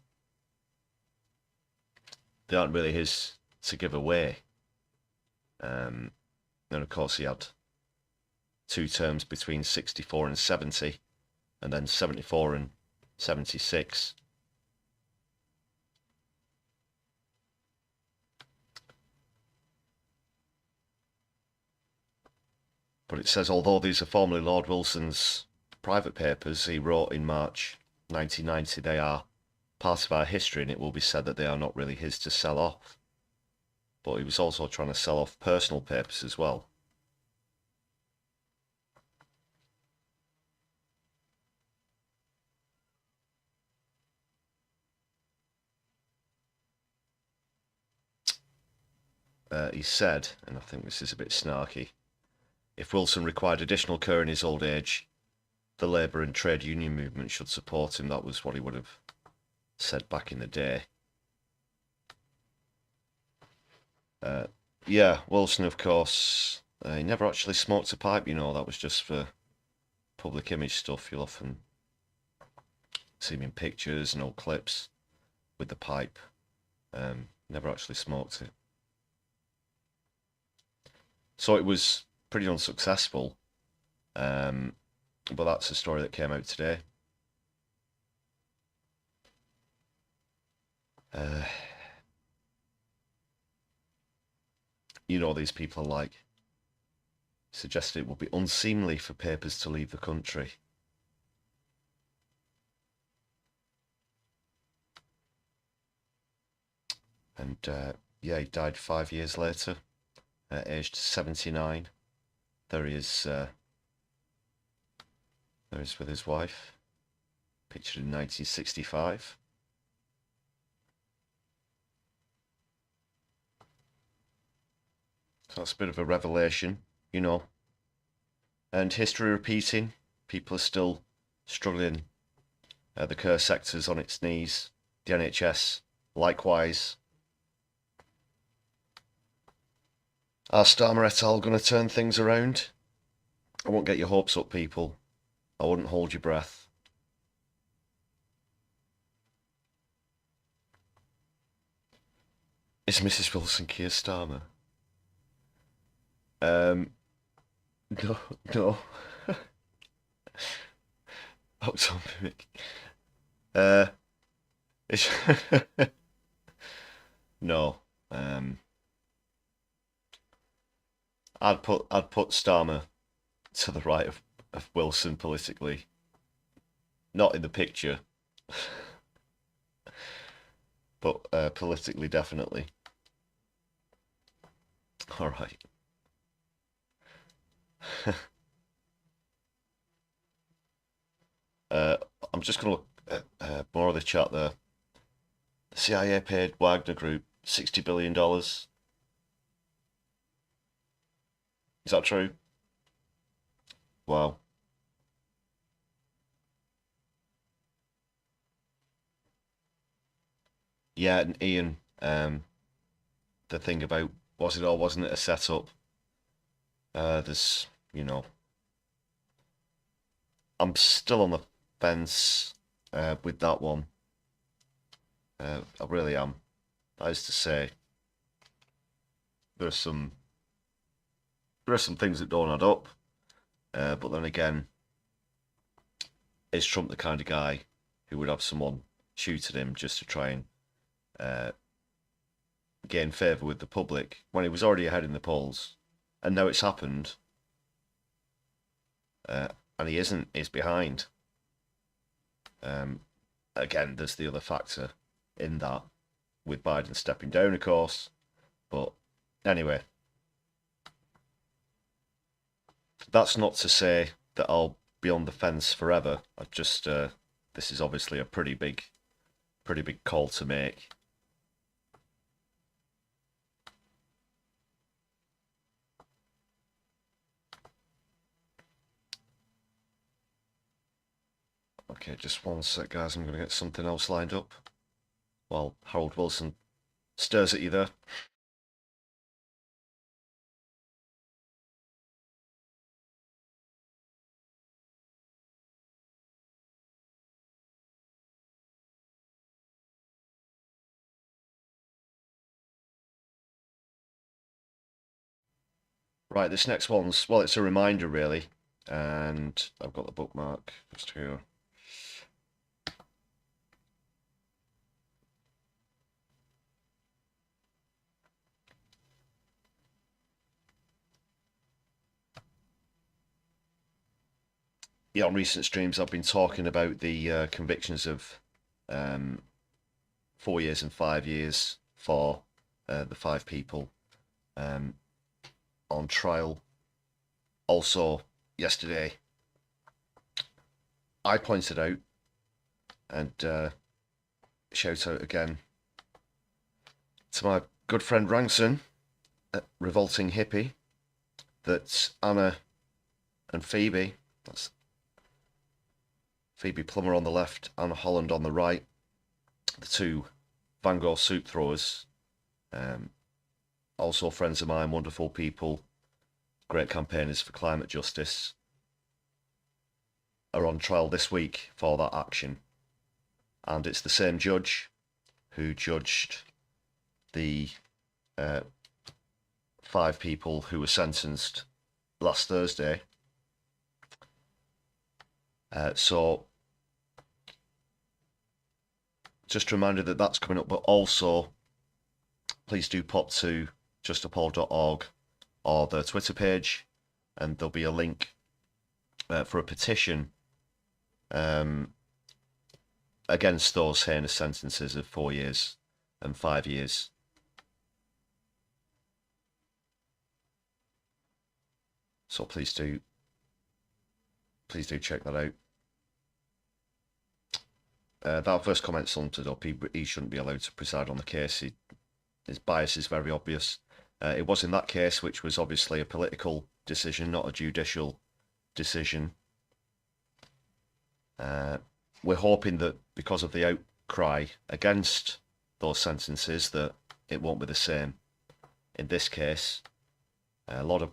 they aren't really his to give away. And of course he had 2 terms between 64 and 70, and then 74 and 76. But it says, although these are formerly Lord Wilson's private papers he wrote in March 1990, they are part of our history, and it will be said that they are not really his to sell off. But he was also trying to sell off personal papers as well. He said, and I think this is a bit snarky, if Wilson required additional care in his old age, the labour and trade union movement should support him. That was what he would have said back in the day. Yeah, Wilson, of course, he never actually smoked a pipe, you know. That was just for public image stuff. You'll often see him in pictures and old clips with the pipe. Never actually smoked it. So it was pretty unsuccessful, but that's a story that came out today. You know, these people are like, suggested it would be unseemly for papers to leave the country. And yeah, he died 5 years later, aged 79. There he is. There he is with his wife, pictured in 1965. So that's a bit of a revelation, you know. And history repeating. People are still struggling. The care sector's on its knees. The NHS, likewise. Are Starmer et al. Going to turn things around? I won't get your hopes up, people. I wouldn't hold your breath. Is Mrs. Wilson Keir Starmer? No. Oh, Tom Mimic. No. I'd put Starmer to the right of Wilson politically. Not in the picture. but politically, definitely. All right. I'm just going to look at more of the chat there. The CIA paid Wagner Group $60 billion. Is that true? Wow. Yeah, and Ian, the thing about was it or wasn't it a setup? There's, you know, I'm still on the fence with that one. I really am. That is to say, there are some things that don't add up. But then again, is Trump the kind of guy who would have someone shoot at him just to try and gain favour with the public when he was already ahead in the polls? And now it's happened, and he isn't, he's behind. Again, there's the other factor in that, with Biden stepping down, of course. But anyway, that's not to say that I'll be on the fence forever. I just, this is obviously a pretty big call to make. Okay, just one sec, guys. I'm going to get something else lined up while Harold Wilson stares at you there. Right, this next one's, well, it's a reminder, really. And I've got the bookmark just here. Yeah, on recent streams, I've been talking about the convictions of 4 years and 5 years for the 5 people on trial. Also, yesterday, I pointed out, and shout out again to my good friend Ranson, Revolting Hippie, that Anna and Phoebe, that's Phoebe Plummer on the left, Anna Holland on the right, the 2 Van Gogh soup throwers, also friends of mine, wonderful people, great campaigners for climate justice, are on trial this week for that action. And it's the same judge who judged the 5 people who were sentenced last Thursday. So just a reminder that that's coming up, but also please do pop to justapaul.org or the Twitter page, and there'll be a link for a petition against those heinous sentences of 4 years and 5 years. So please do check that out. That first comment summed up. He shouldn't be allowed to preside on the case. His bias is very obvious. It was in that case, which was obviously a political decision, not a judicial decision. We're hoping that because of the outcry against those sentences, that it won't be the same in this case. A lot of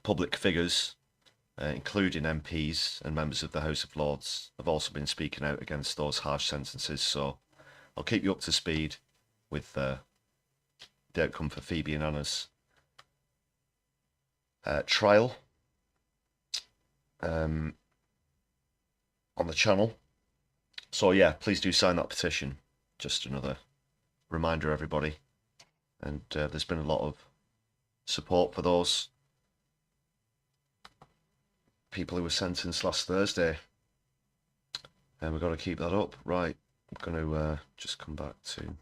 public figures, including MPs and members of the House of Lords, have also been speaking out against those harsh sentences. So I'll keep you up to speed with the outcome for Phoebe and Anna's trial on the channel. So yeah, please do sign that petition. Just another reminder, everybody. And there's been a lot of support for those people who were sentenced last Thursday, and we've got to keep that up. Right, I'm going to just come back to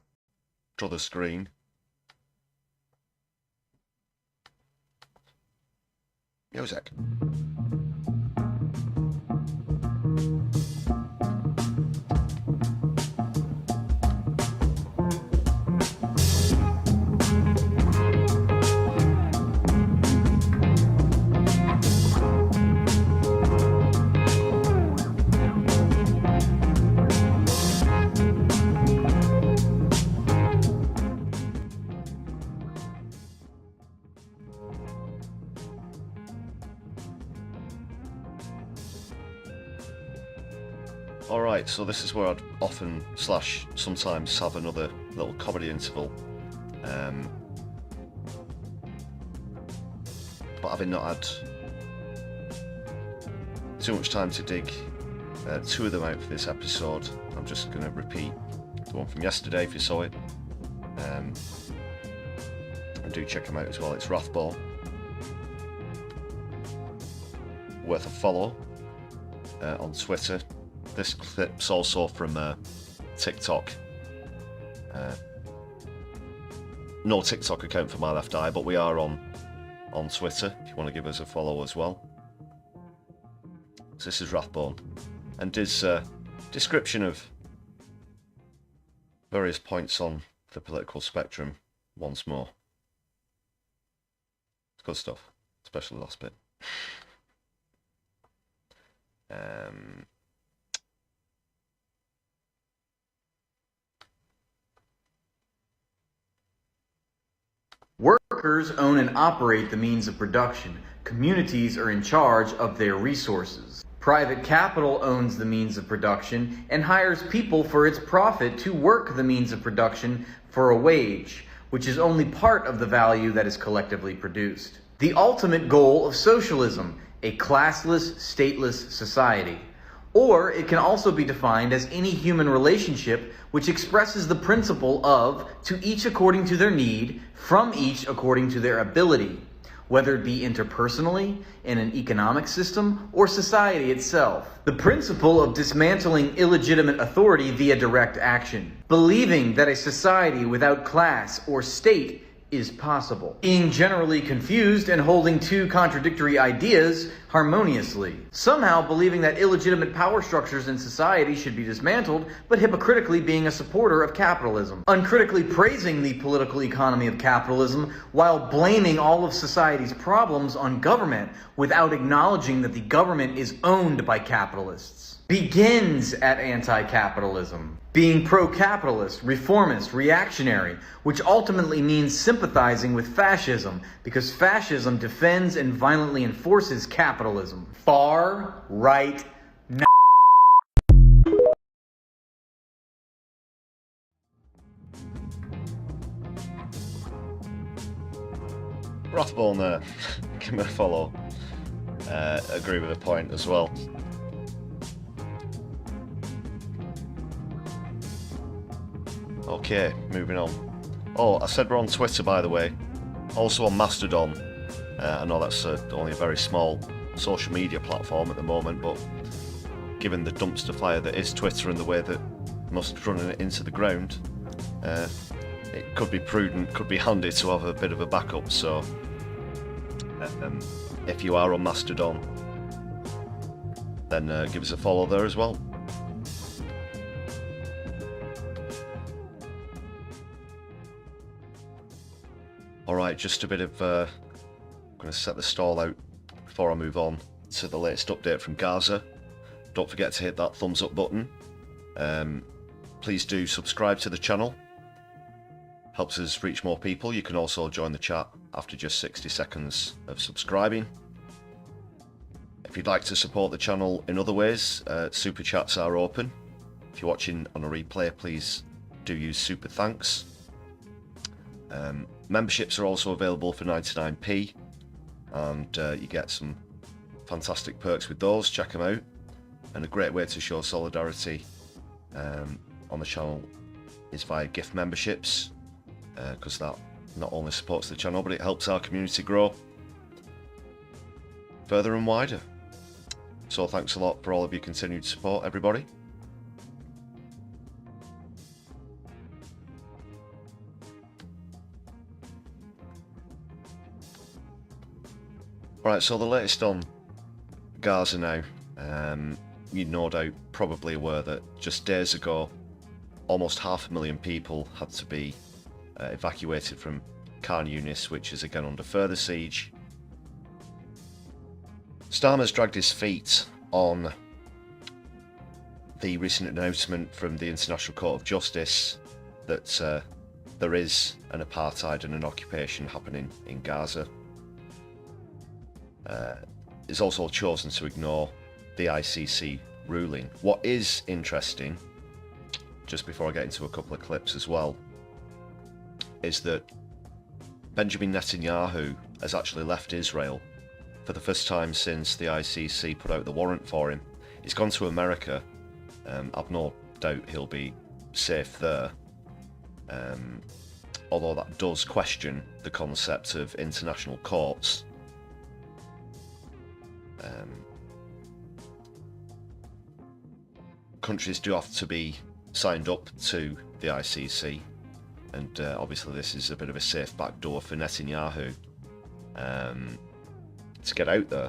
draw the screen. Music. Alright, so this is where I'd often / sometimes have another little comedy interval. But having not had too much time to dig two of them out for this episode, I'm just going to repeat the one from yesterday if you saw it. And do check them out as well. It's Rathbone. Worth a follow on Twitter. This clip's also from TikTok. No TikTok account for My Left Eye, but we are on Twitter if you want to give us a follow as well. So this is Rathbone, and his description of various points on the political spectrum once more. It's good stuff, especially the last bit. Workers own and operate the means of production. Communities are in charge of their resources. Private capital owns the means of production and hires people for its profit to work the means of production for a wage, which is only part of the value that is collectively produced. The ultimate goal of socialism, a classless, stateless society. Or it can also be defined as any human relationship which expresses the principle of to each according to their need, from each according to their ability, whether it be interpersonally, in an economic system, or society itself. The principle of dismantling illegitimate authority via direct action. Believing that a society without class or state is possible. Being generally confused and holding two contradictory ideas harmoniously. Somehow believing that illegitimate power structures in society should be dismantled, but hypocritically being a supporter of capitalism. Uncritically praising the political economy of capitalism while blaming all of society's problems on government without acknowledging that the government is owned by capitalists. Begins at anti-capitalism. Being pro-capitalist, reformist, reactionary, which ultimately means sympathizing with fascism, because fascism defends and violently enforces capitalism. Far right now. Rathbone there. Give me a follow. Agree with the point as well. Okay, moving on. Oh, I said we're on Twitter, by the way. Also on Mastodon. I know that's only a very small social media platform at the moment, but given the dumpster fire that is Twitter and the way that most running it into the ground, it could be prudent, could be handy to have a bit of a backup. So if you are on Mastodon, then give us a follow there as well. Alright, just a bit of, I'm going to set the stall out before I move on to the latest update from Gaza. Don't forget to hit that thumbs up button. Please do subscribe to the channel. Helps us reach more people. You can also join the chat after just 60 seconds of subscribing. If you'd like to support the channel in other ways, super chats are open. If you're watching on a replay, please do use super thanks. Memberships are also available for 99p, and you get some fantastic perks with those. Check them out. And a great way to show solidarity on the channel is via gift memberships, because that not only supports the channel, but it helps our community grow further and wider. So thanks a lot for all of your continued support, everybody. Right, so the latest on Gaza now. You no doubt probably aware that just days ago, almost 500,000 people had to be evacuated from Khan Yunis, which is again under further siege. Starmer's dragged his feet on the recent announcement from the International Court of Justice that there is an apartheid and an occupation happening in Gaza. He's also chosen to ignore the ICC ruling. What is interesting, just before I get into a couple of clips as well, is that Benjamin Netanyahu has actually left Israel for the first time since the ICC put out the warrant for him. He's gone to America. I've no doubt he'll be safe there. Although that does question the concept of international courts. Countries do have to be signed up to the ICC, and obviously this is a bit of a safe backdoor for Netanyahu to get out there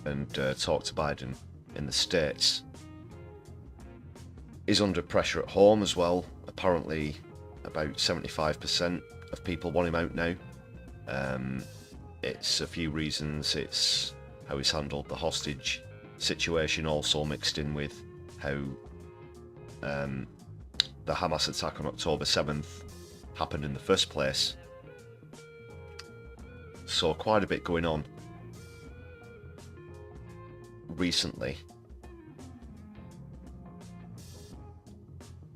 and talk to Biden in the States. He's under pressure at home as well. Apparently about 75% of people want him out now. It's a few reasons. It's how he's handled the hostage situation, also mixed in with how the Hamas attack on October 7th happened in the first place. So quite a bit going on recently.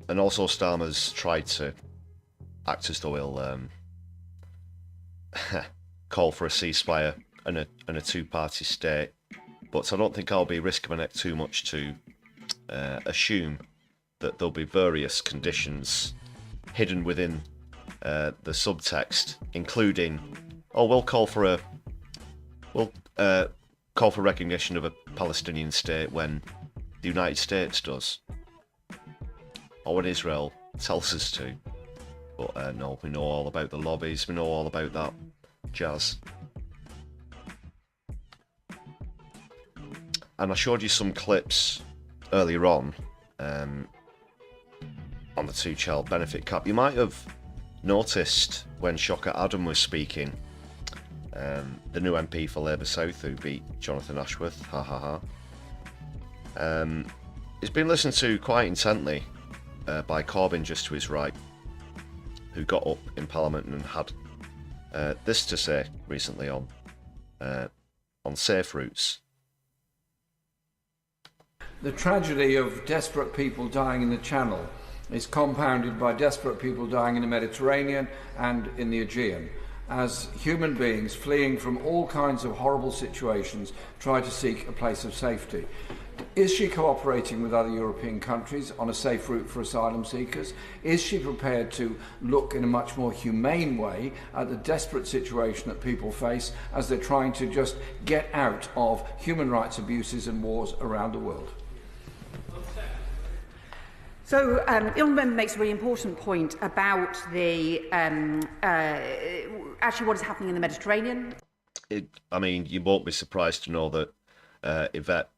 And also Starmer's tried to act as though he'll call for a ceasefire and a two-party state, but I don't think I'll be risking my neck too much to assume that there'll be various conditions hidden within the subtext, including, we'll call for recognition of a Palestinian state when the United States does, or when Israel tells us to. But no, we know all about the lobbies, we know all about that jazz. And I showed you some clips earlier on the two-child benefit cap. You might have noticed when Shocker Adam was speaking, the new MP for Labour South who beat Jonathan Ashworth, ha ha ha. He's been listened to quite intently by Corbyn just to his right, who got up in Parliament and had this to say recently on safe routes. The tragedy of desperate people dying in the Channel is compounded by desperate people dying in the Mediterranean and in the Aegean, as human beings fleeing from all kinds of horrible situations try to seek a place of safety. Is she cooperating with other European countries on a safe route for asylum seekers? Is she prepared to look in a much more humane way at the desperate situation that people face as they're trying to just get out of human rights abuses and wars around the world? So, the honourable member makes a really important point about the actually what is happening in the Mediterranean. I mean, you won't be surprised to know that Yvette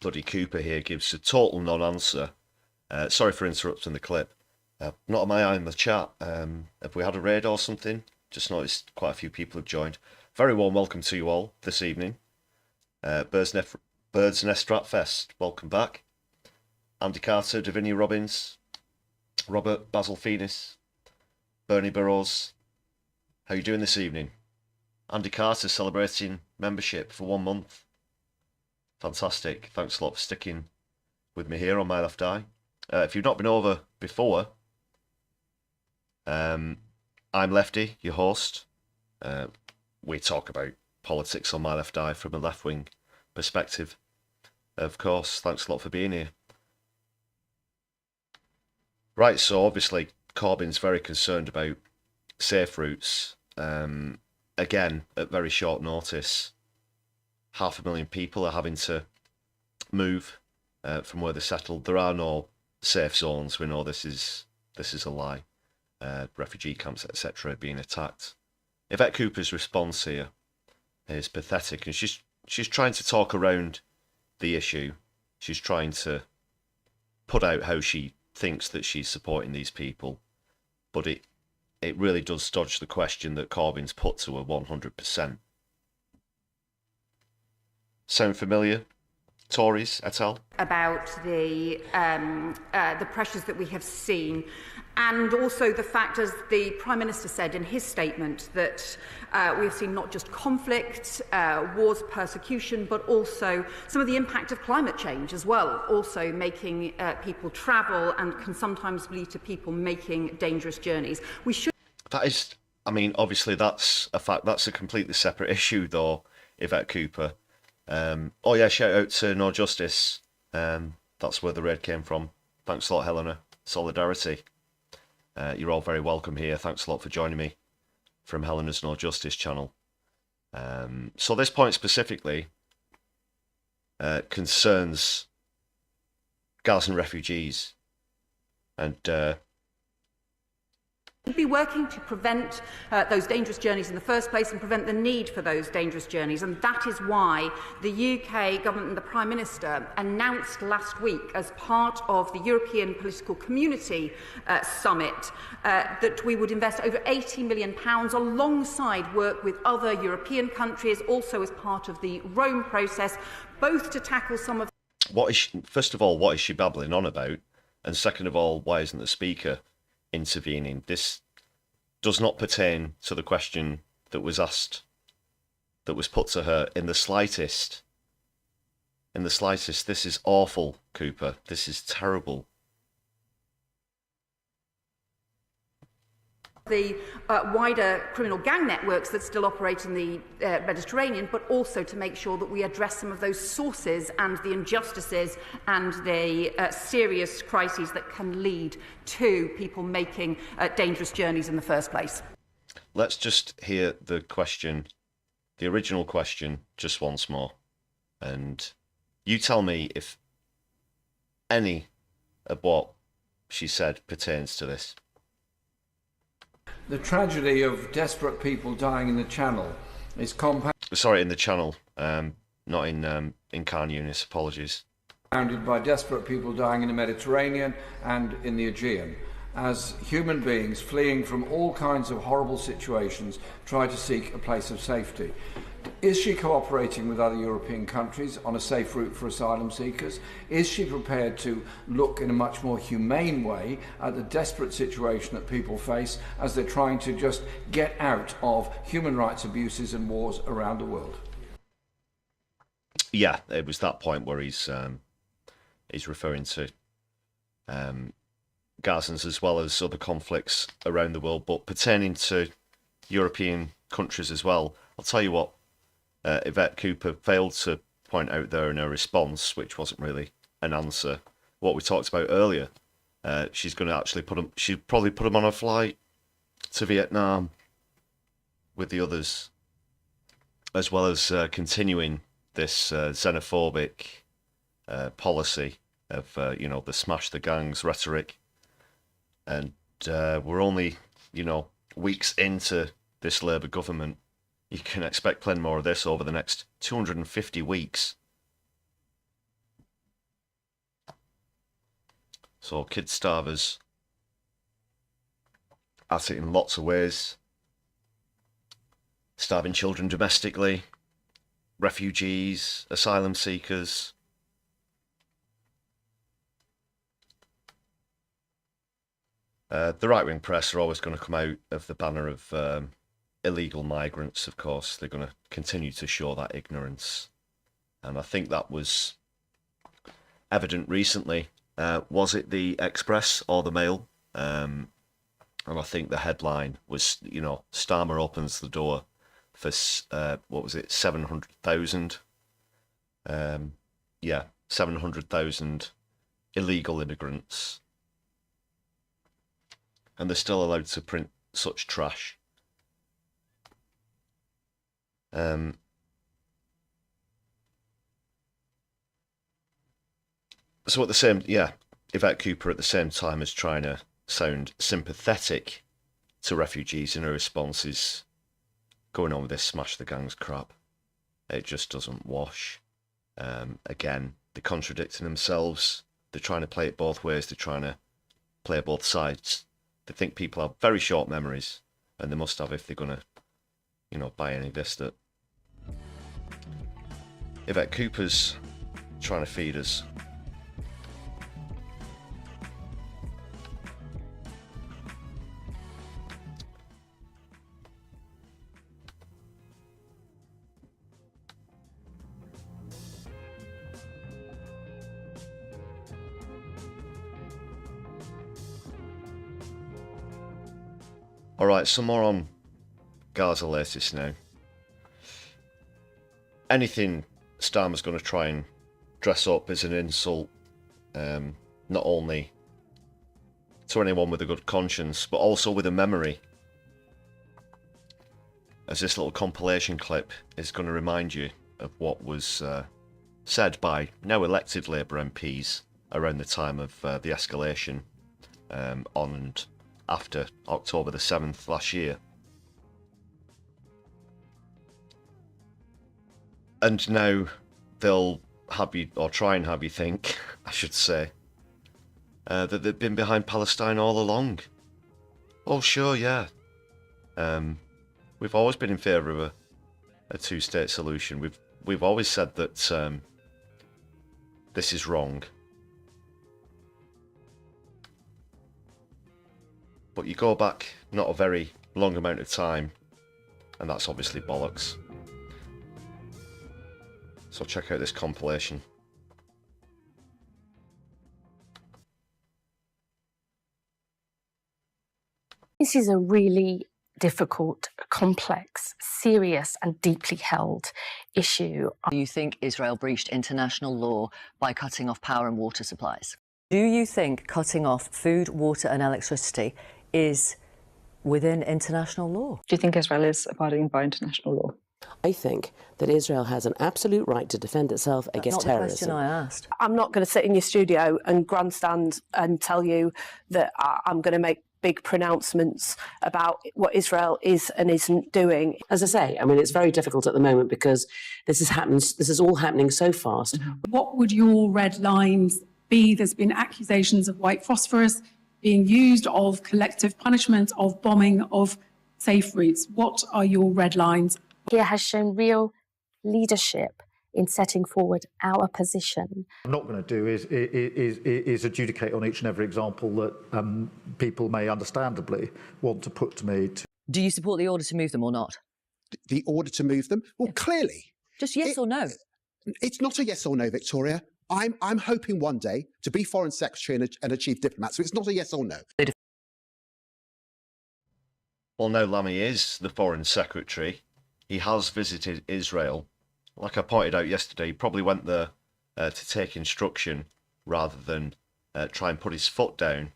bloody Cooper here gives a total non-answer. Sorry for interrupting the clip. Not on my eye in the chat. Have we had a raid or something? Just noticed quite a few people have joined. Very warm welcome to you all this evening. Bird's Nest Rat Fest, welcome back. Andy Carter, Davinia Robbins, Robert, Basil Phoenix, Bernie Burrows. How are you doing this evening? Andy Carter celebrating membership for 1 month. Fantastic. Thanks a lot for sticking with me here on My Left Eye. If you've not been over before, I'm Lefty, your host. We talk about politics on My Left Eye from a left-wing perspective. Of course, thanks a lot for being here. Right, so obviously Corbyn's very concerned about safe routes. Again, at very short notice, 500,000 people are having to move from where they're settled. There are no safe zones. We know this is a lie. Refugee camps, etc., being attacked. Yvette Cooper's response here. is pathetic, and she's trying to talk around the issue. She's trying to put out how she thinks that she's supporting these people, but it really does dodge the question that Corbyn's put to her 100%. Sound familiar, Tories et al? About the pressures that we have seen, and also the fact, as the Prime Minister said in his statement, that we have seen not just conflict, wars, persecution, but also some of the impact of climate change as well, also making people travel and can sometimes lead to people making dangerous journeys. We should... That is, I mean, obviously that's a fact. That's a completely separate issue, though, Yvette Cooper. Oh yeah, shout out to No Justice. That's where the raid came from. Thanks a lot, Helena. Solidarity. You're all very welcome here. Thanks a lot for joining me from Helena's No Justice channel. So this point specifically concerns Gazan refugees, and be working to prevent those dangerous journeys in the first place and prevent the need for those dangerous journeys. And that is why the UK government and the Prime Minister announced last week, as part of the European Political Community Summit, that we would invest over £80 million alongside work with other European countries, also as part of the Rome process, both to tackle some of... First of all, what is she babbling on about? And second of all, why isn't the Speaker intervening? This does not pertain to the question that was asked, that was put to her in the slightest. In the slightest. This is awful, Cooper. This is terrible. The wider criminal gang networks that still operate in the Mediterranean, but also to make sure that we address some of those sources and the injustices and the serious crises that can lead to people making dangerous journeys in the first place. Let's just hear the question, the original question, just once more. And you tell me if any of what she said pertains to this. The tragedy of desperate people dying in the Channel is compounded... Sorry, in the Channel, not in Khan Yunis, apologies. ...compounded by desperate people dying in the Mediterranean and in the Aegean, as human beings fleeing from all kinds of horrible situations try to seek a place of safety. Is she cooperating with other European countries on a safe route for asylum seekers? Is she prepared to look in a much more humane way at the desperate situation that people face as they're trying to just get out of human rights abuses and wars around the world? Yeah, it was that point where he's referring to Gazans as well as other conflicts around the world, but pertaining to European countries as well. I'll tell you what, Yvette Cooper failed to point out there in her response, which wasn't really an answer, what we talked about earlier. She's going to actually she'd probably put him on a flight to Vietnam with the others, as well as continuing this xenophobic policy of, the smash the gangs rhetoric. And we're only, weeks into this Labour government. You can expect plenty more of this over the next 250 weeks. So kid starvers at it in lots of ways. Starving children domestically, refugees, asylum seekers. The right-wing press are always going to come out of the banner of illegal migrants, of course. They're going to continue to show that ignorance. And I think that was evident recently. Was it the Express or the Mail? And I think the headline was, Starmer opens the door for, 700,000? 700,000 illegal immigrants. And they're still allowed to print such trash. So at the same, Yvette Cooper at the same time is trying to sound sympathetic to refugees in her response is going on with this smash the gangs crap. It just doesn't wash. Again, they're contradicting themselves. They're trying to play it both ways. They're trying to play both sides. They think people have very short memories, and they must have if they're going to, you know, buy any of this. That Yvette Cooper's trying to feed us. Alright, some more on Gaza latest now. Anything Starmer's going to try and dress up as an insult, not only to anyone with a good conscience, but also with a memory. As this little compilation clip is going to remind you of what was said by now elected Labour MPs around the time of the escalation on and after October the 7th last year. And now they'll have you, or try and have you think, I should say, that they've been behind Palestine all along. Oh, sure, yeah. We've always been in favour of a two-state solution. We've always said that this is wrong. But you go back not a very long amount of time, and that's obviously bollocks. So check out this compilation. This is a really difficult, complex, serious and deeply held issue. Do you think Israel breached international law by cutting off power and water supplies? Do you think cutting off food, water and electricity is within international law? Do you think Israel is abiding by international law? I think that Israel has an absolute right to defend itself against terrorism. That's not the question I asked. I'm not going to sit in your studio and grandstand and tell you that I'm going to make big pronouncements about what Israel is and isn't doing. As I say, I mean, it's very difficult at the moment because this is all happening so fast. What would your red lines be? There's been accusations of white phosphorus being used, of collective punishment, of bombing, of safe routes. What are your red lines? Here has shown real leadership in setting forward our position. What I'm not going to do is adjudicate on each and every example that people may understandably want to put to me. Do you support the order to move them or not? The order to move them? Well, clearly. Just yes or no? It's not a yes or no, Victoria. I'm hoping one day to be Foreign Secretary and a Chief Diplomat, so it's not a yes or no. Well, no, Lammy is the Foreign Secretary. He has visited Israel. Like I pointed out yesterday, he probably went there to take instruction rather than try and put his foot down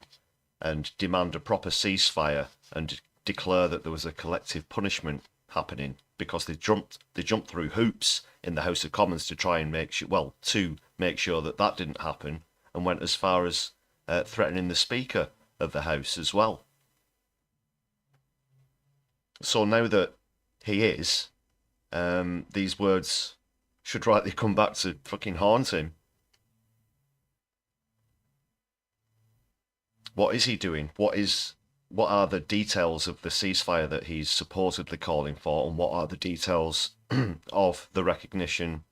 and demand a proper ceasefire and declare that there was a collective punishment happening, because they jumped through hoops in the House of Commons to try and make sure that that didn't happen, and went as far as threatening the Speaker of the House as well. So now that he is, these words should rightly come back to fucking haunt him. What is he doing? What are the details of the ceasefire that he's supposedly calling for, and what are the details of the recognition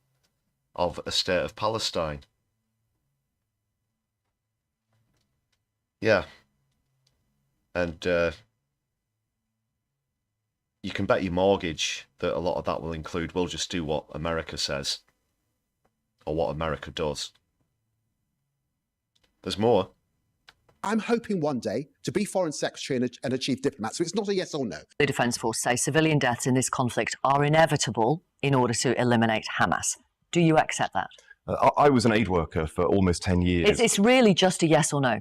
of a state of Palestine? Yeah. And you can bet your mortgage that a lot of that will include, we'll just do what America says, or what America does. There's more. I'm hoping one day to be Foreign Secretary and a Chief Diplomat, so it's not a yes or no. The Defence Force say civilian deaths in this conflict are inevitable in order to eliminate Hamas. Do you accept that? I was an aid worker for almost 10 years. It's really just a yes or no.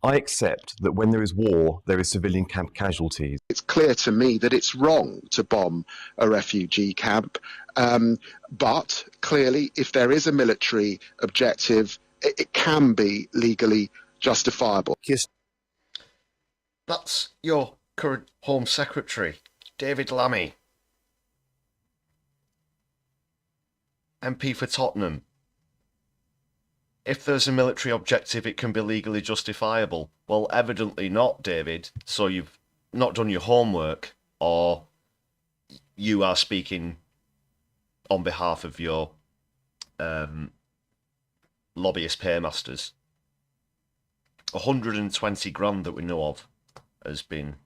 I accept that when there is war, there is civilian camp casualties. It's clear to me that it's wrong to bomb a refugee camp. But clearly, if there is a military objective, it can be legally justifiable. That's your current Home Secretary, David Lammy. MP for Tottenham. If there's a military objective, it can be legally justifiable. Well, evidently not, David. So you've not done your homework, or you are speaking on behalf of your lobbyist paymasters. 120 grand that we know of has been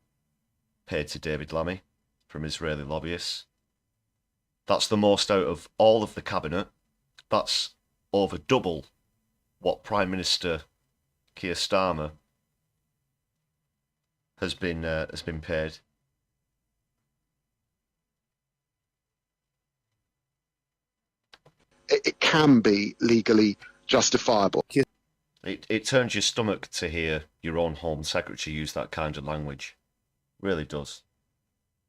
paid to David Lammy from Israeli lobbyists. That's the most out of all of the cabinet. That's over double what Prime Minister Keir Starmer has been paid. It can be legally justifiable. It turns your stomach to hear your own Home Secretary use that kind of language. Really does.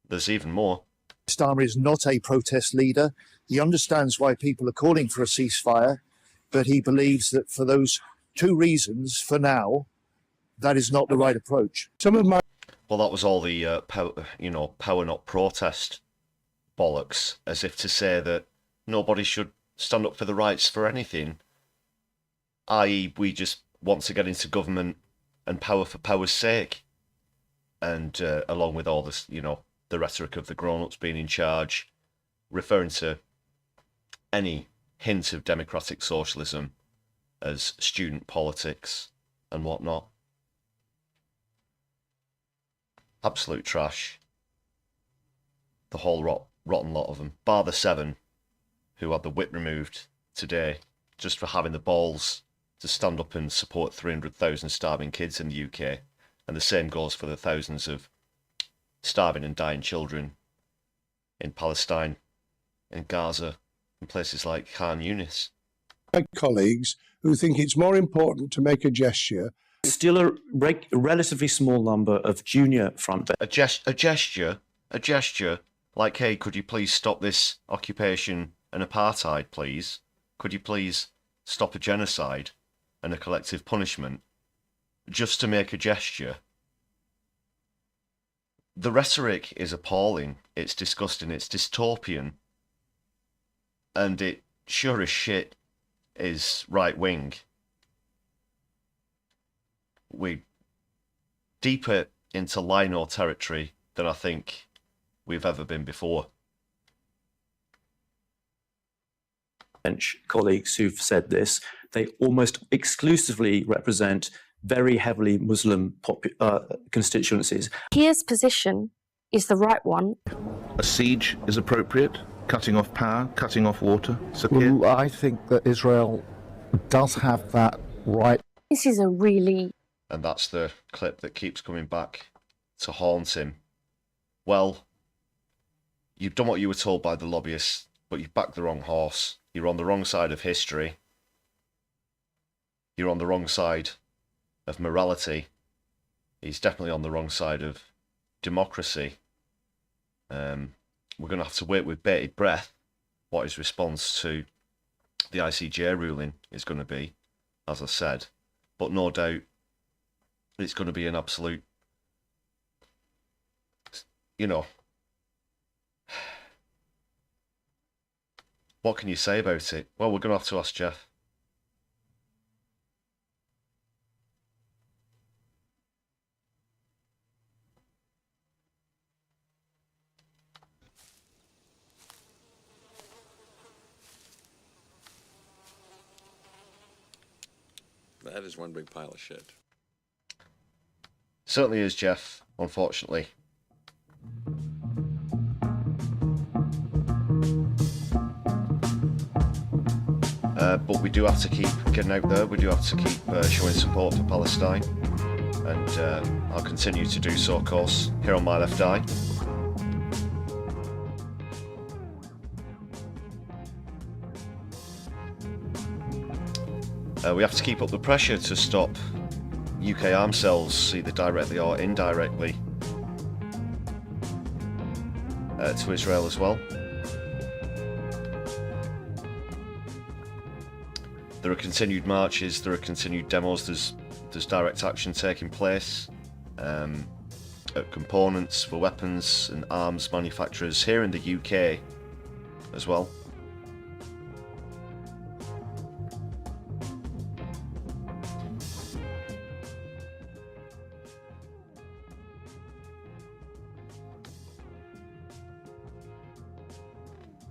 There's even more. Starmer is not a protest leader. He understands why people are calling for a ceasefire, but he believes that for those two reasons, for now, that is not the right approach. Well, that was all the power not protest bollocks, as if to say that nobody should stand up for the rights for anything, i.e. we just want to get into government and power for power's sake. And along with all this, the rhetoric of the grown-ups being in charge, referring to any hint of democratic socialism as student politics and whatnot. Absolute trash. The whole rotten lot of them. Bar the 7, who had the whip removed today just for having the balls to stand up and support 300,000 starving kids in the UK. And the same goes for the thousands of starving and dying children in Palestine, in Gaza, in places like Khan Yunis. My colleagues who think it's more important to make a gesture. Still a relatively small number of junior front bench. A gesture, like, hey, could you please stop this occupation and apartheid, please? Could you please stop a genocide and a collective punishment? Just to make a gesture. The rhetoric is appalling, it's disgusting, it's dystopian, and it sure as shit is right-wing. We're deeper into Lino territory than I think we've ever been before. Colleagues who've said this, they almost exclusively represent very heavily Muslim constituencies. Keir's position is the right one. A siege is appropriate, cutting off power, cutting off water. So well, I think that Israel does have that right. This is a really... And that's the clip that keeps coming back to haunt him. Well, you've done what you were told by the lobbyists, but you've backed the wrong horse. You're on the wrong side of history. You're on the wrong side of morality. He's definitely on the wrong side of democracy. We're going to have to wait with bated breath what his response to the ICJ ruling is going to be, as I said. But no doubt it's going to be an absolute, what can you say about it? Well, we're going to have to ask Jeff. That is one big pile of shit. Certainly is, Jeff, unfortunately. But we do have to keep getting out there. We do have to keep showing support for Palestine. And I'll continue to do so, of course, here on My Left Eye. We have to keep up the pressure to stop UK arms sales, either directly or indirectly, to Israel as well. There are continued marches, there are continued demos, there's direct action taking place at components for weapons and arms manufacturers here in the UK as well.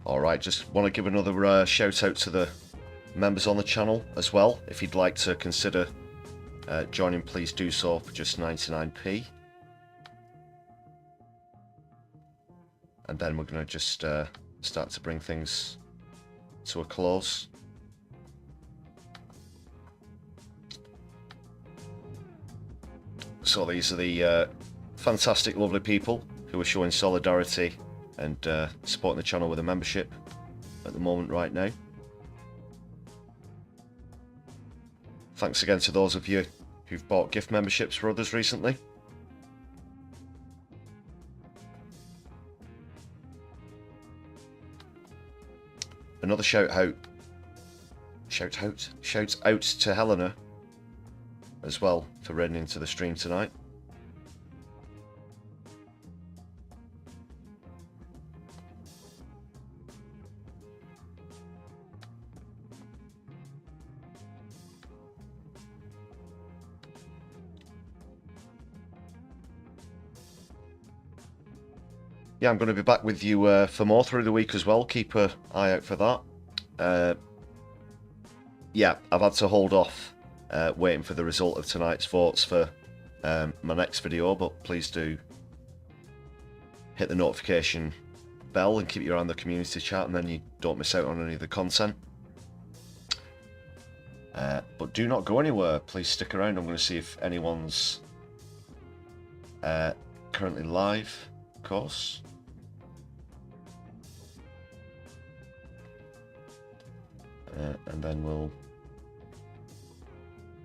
Alright, just want to give another shout out to the members on the channel as well. If you'd like to consider joining, please do so for just 99p. And then we're going to just start to bring things to a close. So these are the fantastic, lovely people who are showing solidarity and supporting the channel with a membership at the moment right now. Thanks again to those of you who've bought gift memberships for others recently. Another shout out to Helena as well for running into the stream tonight. Yeah, I'm going to be back with you for more through the week as well. Keep an eye out for that. Yeah, I've had to hold off waiting for the result of tonight's votes for my next video, but please do hit the notification bell and keep your eye on the community chat, and then you don't miss out on any of the content. But do not go anywhere. Please stick around. I'm going to see if anyone's currently live, of course. And then we'll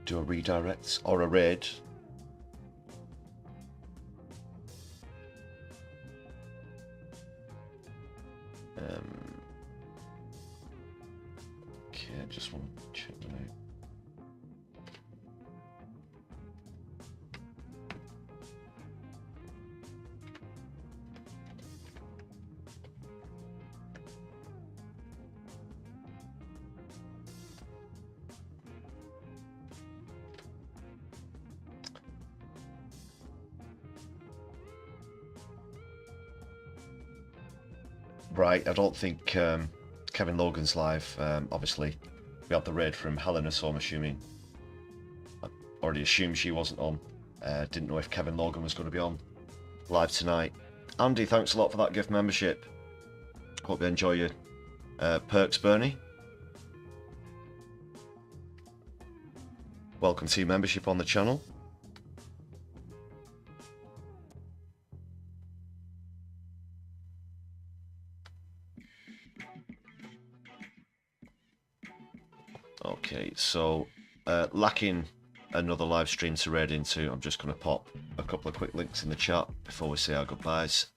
do a redirect or a raid. Okay, I just want to check them out. Right, I don't think Kevin Logan's live. Obviously, we had the raid from Helena, so I'm assuming. I already assumed she wasn't on. Didn't know if Kevin Logan was going to be on live tonight. Andy, thanks a lot for that gift membership. Hope you enjoy your perks, Bernie. Welcome to your membership on the channel. Okay, so lacking another live stream to raid into, I'm just going to pop a couple of quick links in the chat before we say our goodbyes.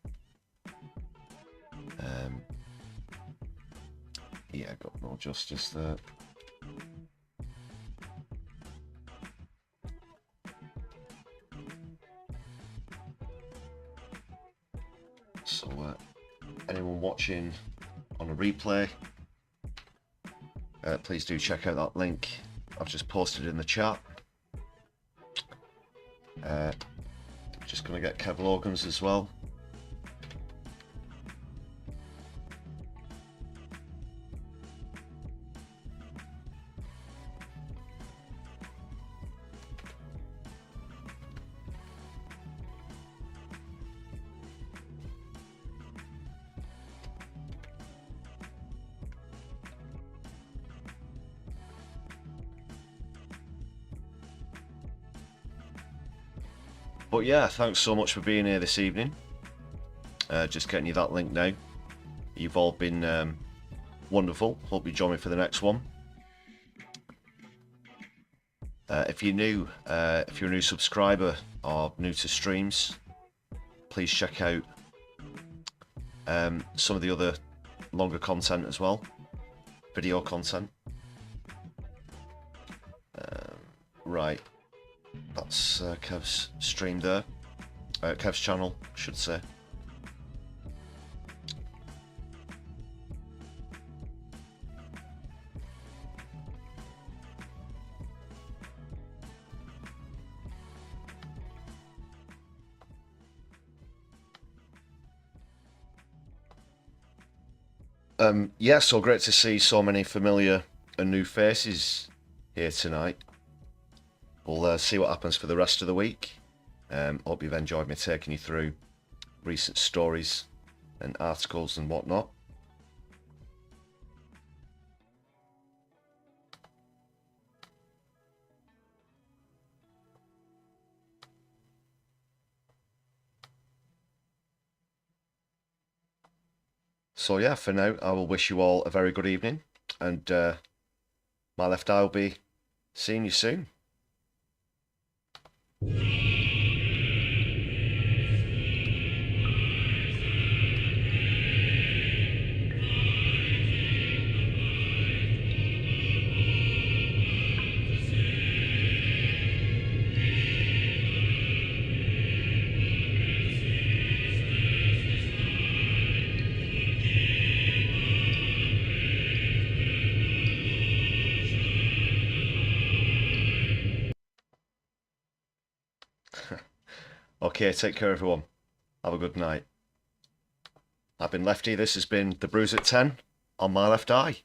Yeah, got no justice there. So anyone watching on a replay, please do check out that link I've just posted in the chat. Just going to get Kev Logan's as well. But yeah, thanks so much for being here this evening. Just getting you that link now. You've all been wonderful. Hope you join me for the next one. If you're new, if you're a new subscriber or new to streams, please check out some of the other longer content as well, video content. Right. That's Kev's stream there. Kev's channel, I should say. Yeah, so great to see so many familiar and new faces here tonight. We'll see what happens for the rest of the week. Hope you've enjoyed me taking you through recent stories and articles and whatnot. So yeah, for now, I will wish you all a very good evening, and my left eye will be seeing you soon. Okay, take care everyone. Have a good night. I've been Lefty, this has been the Brews at 10 on my left eye.